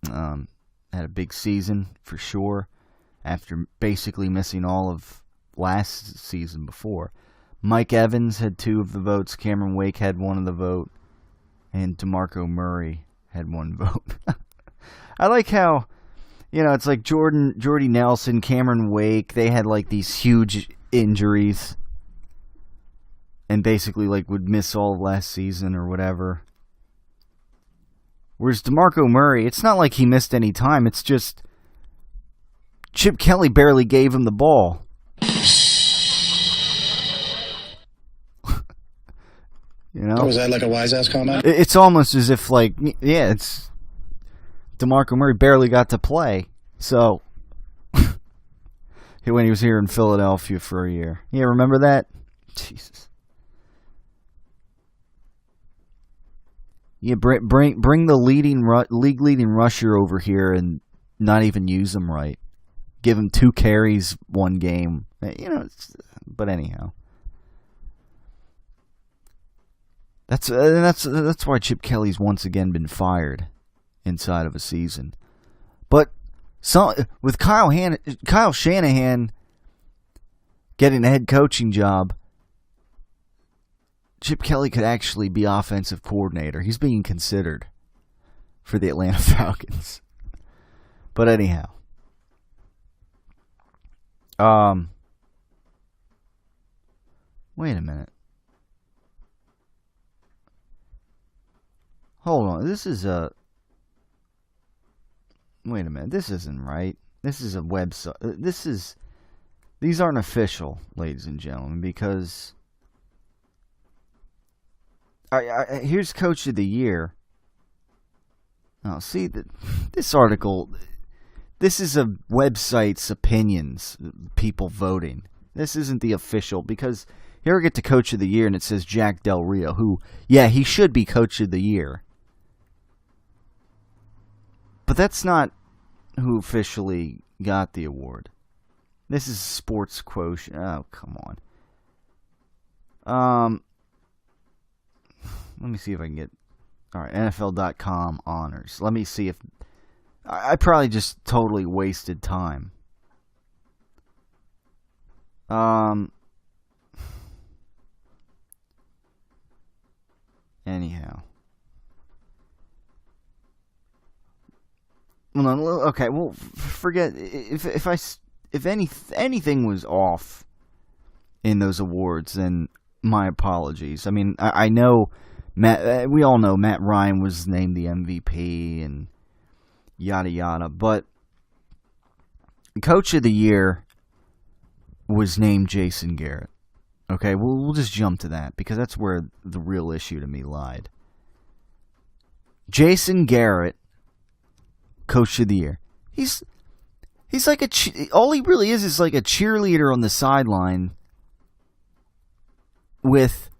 Had a big season for sure, after basically missing all of last season before. Mike Evans had 2 of the votes. Cameron Wake had 1 of the vote. And DeMarco Murray had 1 vote. I like how, it's like Jordy Nelson, Cameron Wake, they had like these huge injuries. And basically like would miss all of last season or whatever. Whereas DeMarco Murray, it's not like he missed any time. It's just Chip Kelly barely gave him the ball. Was that like a wise-ass comment? It's almost as if, it's DeMarco Murray barely got to play. So, when he was here in Philadelphia for a year. Yeah, remember that? Jesus. Yeah, bring the league leading rusher over here and not even use him right. Give him 2 carries 1 game. But anyhow. That's why Chip Kelly's once again been fired inside of a season. But with Kyle Shanahan getting a head coaching job, Chip Kelly could actually be offensive coordinator. He's being considered for the Atlanta Falcons. But anyhow. Wait a minute. Hold on. Wait a minute. This isn't right. This is a website. These aren't official, ladies and gentlemen, because here's Coach of the Year. Oh, see, this article, this is a website's opinions, people voting. This isn't the official, because here we get to Coach of the Year, and it says Jack Del Rio, who, yeah, he should be Coach of the Year. But that's not who officially got the award. This is Sports Quotient. Oh, come on. Let me see if I can get... Alright, NFL.com honors. Let me see if... I probably just totally wasted time. Anyhow. Okay, well, forget... If anything was off in those awards, then my apologies. I mean, I know we all know Matt Ryan was named the MVP and yada yada, but Coach of the Year was named Jason Garrett. Okay, we'll just jump to that because that's where the real issue to me lied. Jason Garrett, Coach of the Year. He's like all he really is like a cheerleader on the sideline with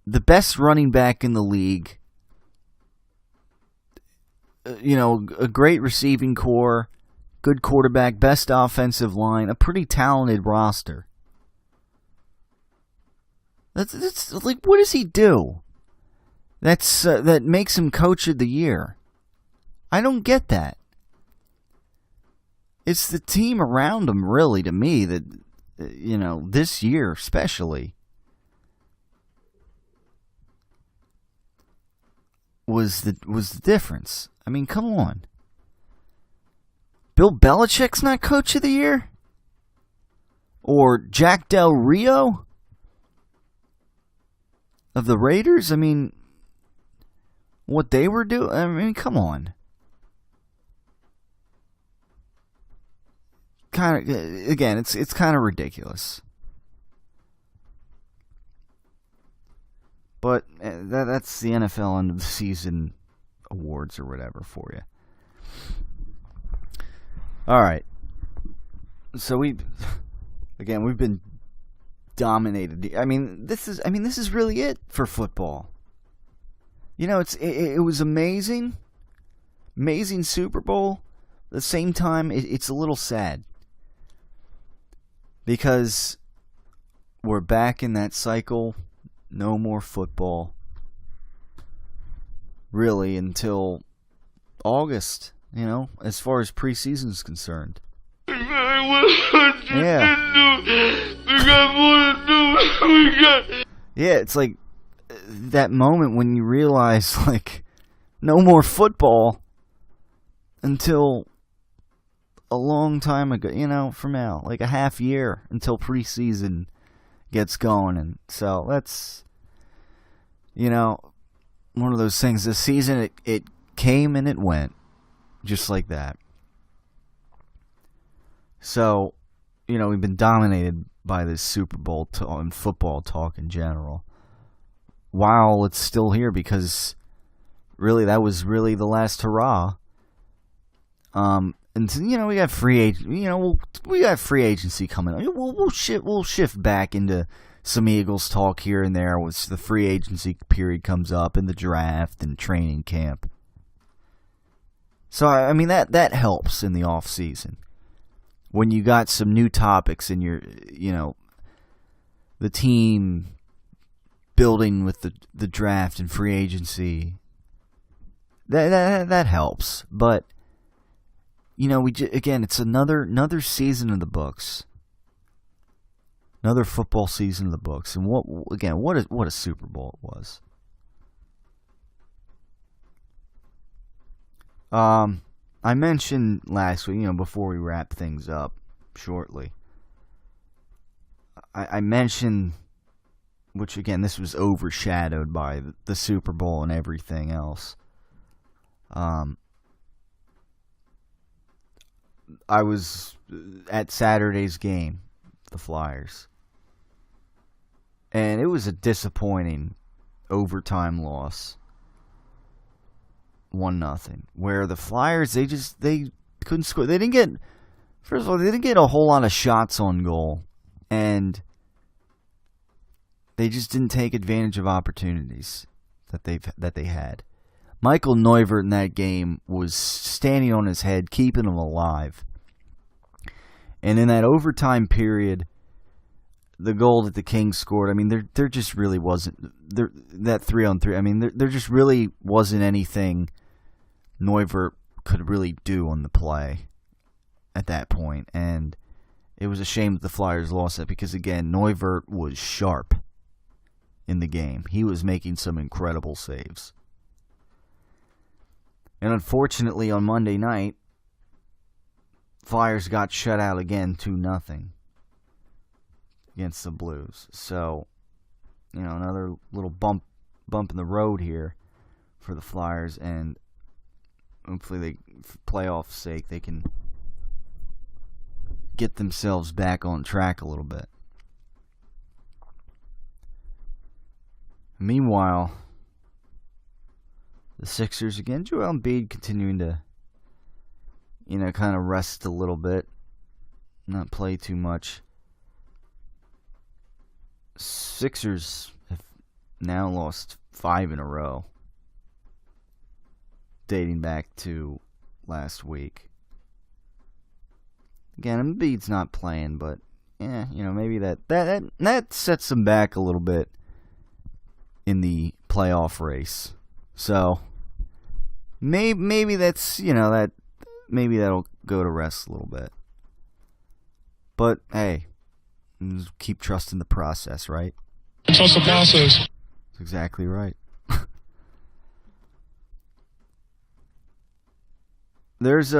the best running back in the league, a great receiving core, good quarterback, best offensive line, a pretty talented roster. That's like, what does he do? That makes him Coach of the Year. I don't get that. It's the team around him, really, to me, that, this year especially, was the difference. I mean, come on. Bill Belichick's not Coach of the Year? Or Jack Del Rio of the Raiders? I mean, what they were doing? I mean, come on. It's kind of ridiculous. But that's the NFL end of the season awards or whatever for you. All right. So we've been dominated. I mean, this is really it for football. You know, it was amazing Super Bowl. At the same time, it's a little sad because we're back in that cycle. No more football, really, until August. You know, as far as preseason is concerned. Yeah. Yeah, it's like that moment when you realize, like, no more football until a long time ago, you know, from now, like a half year until preseason gets going. And so that's, you know, one of those things. This season, it came and it went just like that. So, you know, we've been dominated by this Super Bowl and football talk in general while it's still here, because really that was really the last hurrah. And you know, we got free agency coming. We'll shift back into some Eagles talk here and there once the free agency period comes up, and the draft and training camp. So I mean that helps in the off season when you got some new topics in your, you know, the team building with the draft and free agency. That helps, but you know, again, it's another season of the books, another football season of the books, and what a Super Bowl it was. I mentioned last week, you know, before we wrap things up shortly, I mentioned, which again, this was overshadowed by the Super Bowl and everything else. I was at Saturday's game, the Flyers, and it was a disappointing overtime loss. 1-0, where the Flyers, they couldn't score. They didn't get a whole lot of shots on goal, and they just didn't take advantage of opportunities that they had. Michael Neuvert in that game was standing on his head, keeping them alive. And in that overtime period, the goal that the Kings scored, I mean, there just really wasn't that 3-on-3. I mean, there just really wasn't anything Neuvert could really do on the play at that point, and it was a shame that the Flyers lost that, because again, Neuvert was sharp in the game. He was making some incredible saves. And unfortunately, on Monday night, Flyers got shut out again 2-0 against the Blues. So, you know, another little bump in the road here for the Flyers, and hopefully, for playoff's sake, they can get themselves back on track a little bit. Meanwhile, the Sixers again, Joel Embiid continuing to, you know, kind of rest a little bit, not play too much. Sixers have now lost 5 in a row, dating back to last week. Again, Embiid's not playing, but yeah, you know, maybe that sets them back a little bit in the playoff race. So maybe that's, you know, that maybe that'll go to rest a little bit. But hey, keep trusting the process, right? Trust the process. That's exactly right. There's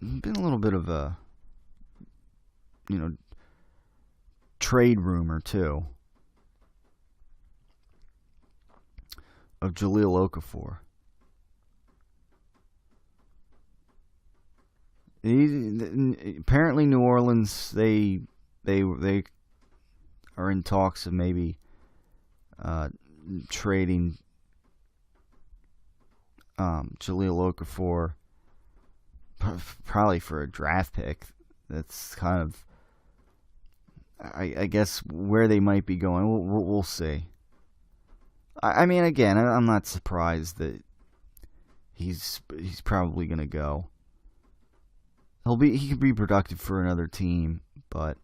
been a little bit of a, trade rumor too of Jahlil Okafor. Apparently, New Orleans they are in talks of maybe trading Jahlil Okafor probably for a draft pick. That's kind of, I guess, where they might be going. We'll see. I mean, again, I'm not surprised that he's probably going to go. He could be productive for another team, but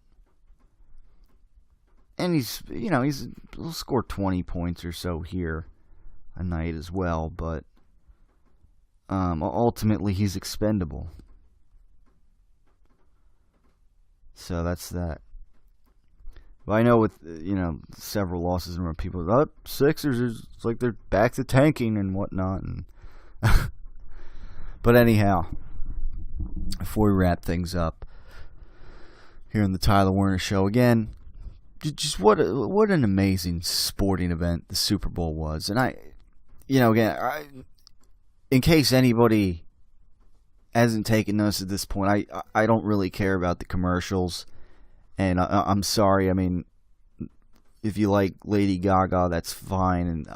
he'll score 20 points or so here a night as well, but ultimately he's expendable. So that's that. But I know with several losses in a row, people are Sixers, it's like they're back to tanking and whatnot. And but anyhow, before we wrap things up here on the Tyler Werner Show, again, just what an amazing sporting event the Super Bowl was. And in case anybody hasn't taken notice at this point, I don't really care about the commercials. And I'm sorry. I mean, if you like Lady Gaga, that's fine. And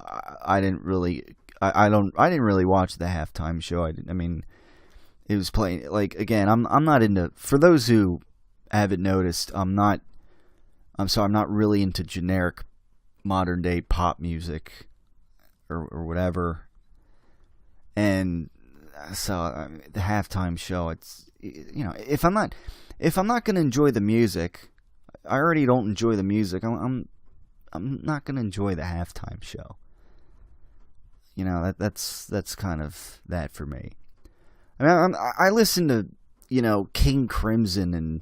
I didn't really watch the halftime show. I mean, it was playing again. I'm not into. For those who haven't noticed, I'm not really into generic modern day pop music or whatever. And so the halftime show, it's if I'm not going to enjoy the music, I already don't enjoy the music. I'm not going to enjoy the halftime show. That's kind of that for me. I mean, I listen to King Crimson and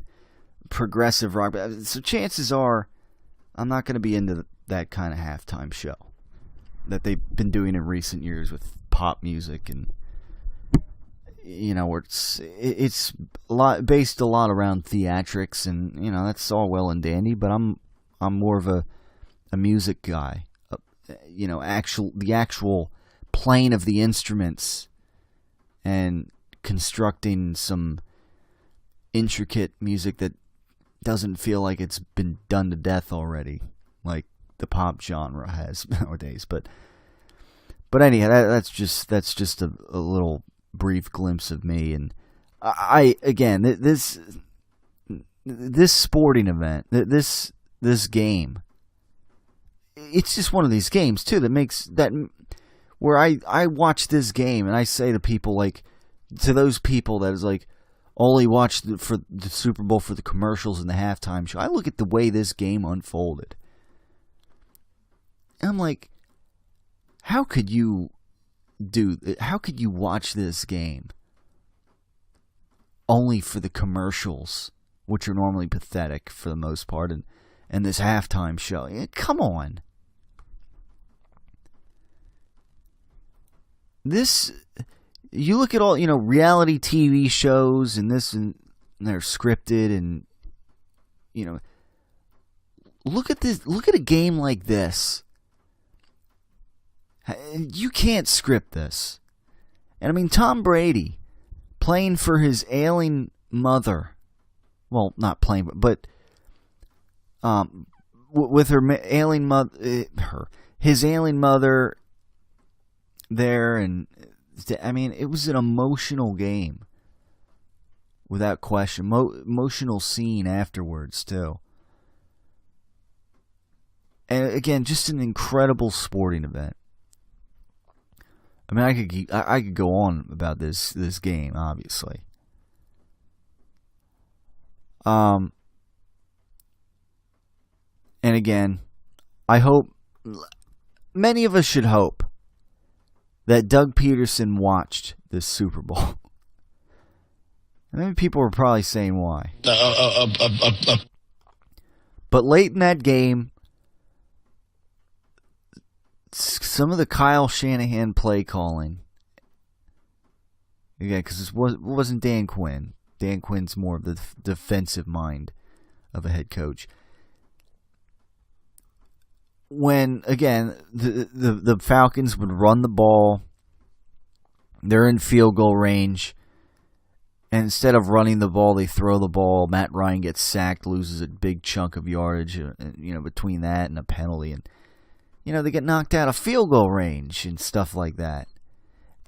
progressive rock, so chances are I'm not going to be into that kind of halftime show that they've been doing in recent years with pop music and. Where it's a lot based a lot around theatrics, and that's all well and dandy. But I'm more of a music guy. The actual playing of the instruments and constructing some intricate music that doesn't feel like it's been done to death already, like the pop genre has nowadays. But anyhow, that's just a little brief glimpse of me. And this sporting event, this game, it's just one of these games too that makes that where I watch this game and I say to people, to those people that is only watch for the Super Bowl for the commercials and the halftime show, I look at the way this game unfolded and I'm like, how could you watch this game only for the commercials, which are normally pathetic for the most part, and this halftime show? Come on. You look at all, reality TV shows and they're scripted and, look at this, look at a game like this. You can't script this. And I mean, Tom Brady playing for his ailing mother. Well, not playing, but with her ailing mother, his ailing mother there, and I mean, it was an emotional game, without question. Emotional scene afterwards too. And again, just an incredible sporting event. I mean, I could go on about this game, obviously. And again, I hope, many of us should hope, that Doug Peterson watched this Super Bowl. And many people were probably saying why. But late in that game, some of the Kyle Shanahan play calling, again, because it wasn't Dan Quinn, Dan Quinn's more of the defensive mind of a head coach. When, again, the Falcons would run the ball, they're in field goal range, and instead of running the ball, they throw the ball. Matt Ryan gets sacked, loses a big chunk of yardage, between that and a penalty. And, they get knocked out of field goal range and stuff like that.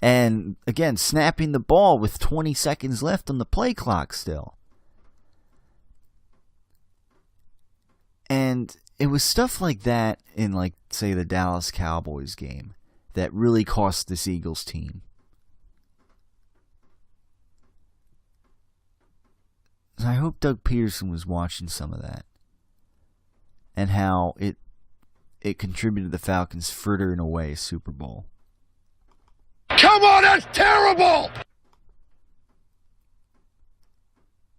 And, again, snapping the ball with 20 seconds left on the play clock still. And it was stuff like that in, like, say, the Dallas Cowboys game that really cost this Eagles team. I hope Doug Peterson was watching some of that and how it contributed the Falcons frittering away a Super Bowl. Come on, that's terrible!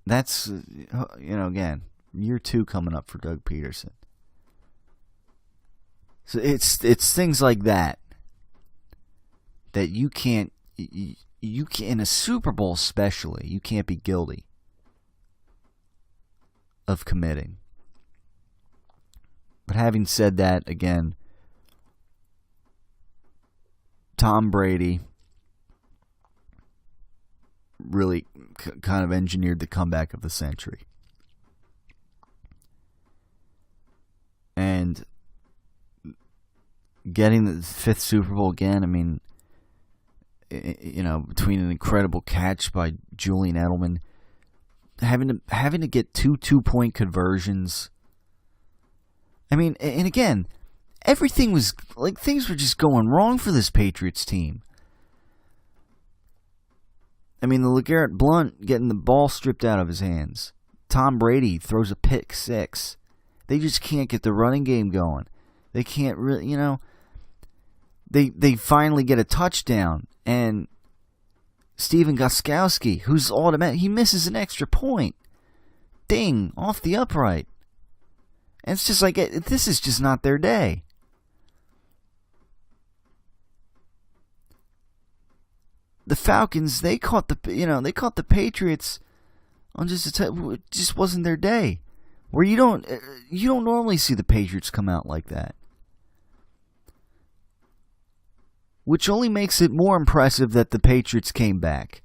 That's, again, year 2 coming up for Doug Peterson. So it's things like that you can't, in a Super Bowl especially, you can't be guilty of committing. But having said that, again, Tom Brady really kind of engineered the comeback of the century. And getting the 5th Super Bowl again, I mean, between an incredible catch by Julian Edelman, having to get 2 2-point conversions. I mean, and again, everything was like things were just going wrong for this Patriots team. I mean, the LeGarrette Blount getting the ball stripped out of his hands. Tom Brady throws a pick 6. They just can't get the running game going. They can't really, They finally get a touchdown, and Steven Gostkowski, who's automatic, he misses an extra point. Ding, off the upright. And it's just like, this is just not their day. The Falcons, they caught the Patriots on it just wasn't their day. Where you don't normally see the Patriots come out like that. Which only makes it more impressive that the Patriots came back.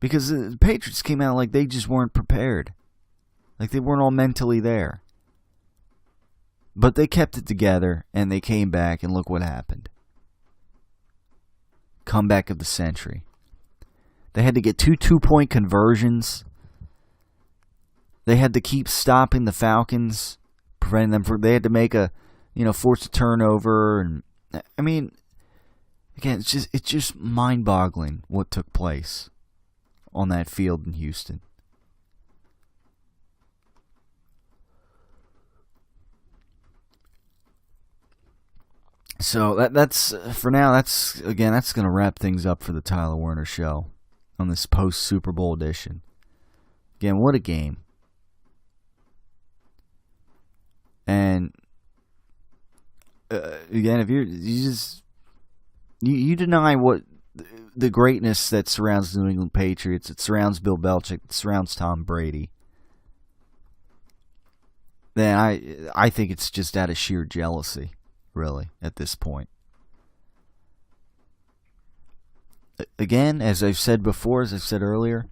Because the Patriots came out like they just weren't prepared. Like they weren't all mentally there. But they kept it together, and they came back, and look what happened. Comeback of the century. They had to get 2 2-point conversions. They had to keep stopping the Falcons, preventing them from. They had to make force a turnover, and I mean, again, it's just mind-boggling what took place on that field in Houston. So that's for now. That's going to wrap things up for the Tyler Werner Show on this post Super Bowl edition. Again, what a game! And again, if you deny what the greatness that surrounds the New England Patriots, it surrounds Bill Belichick, it surrounds Tom Brady, then I think it's just out of sheer jealousy, really, at this point. Again, as I've said before, as I've said earlier,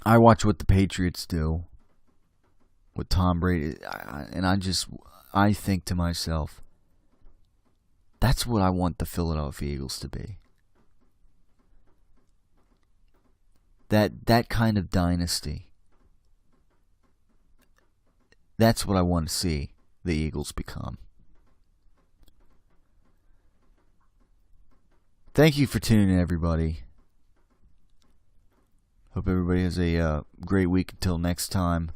I watch what the Patriots do with Tom Brady, and I think to myself, that's what I want the Philadelphia Eagles to be. That kind of dynasty. That's what I want to see the Eagles become. Thank you for tuning in, everybody. Hope everybody has a great week until next time.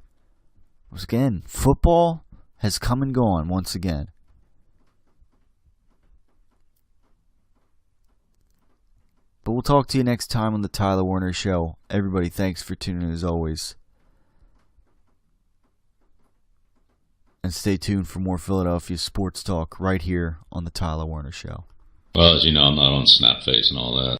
Once again, football has come and gone once again. But we'll talk to you next time on the Tyler Werner Show. Everybody, thanks for tuning in as always. And stay tuned for more Philadelphia sports talk right here on the Tyler Werner Show. Well, as you know, I'm not on Snapface and all that.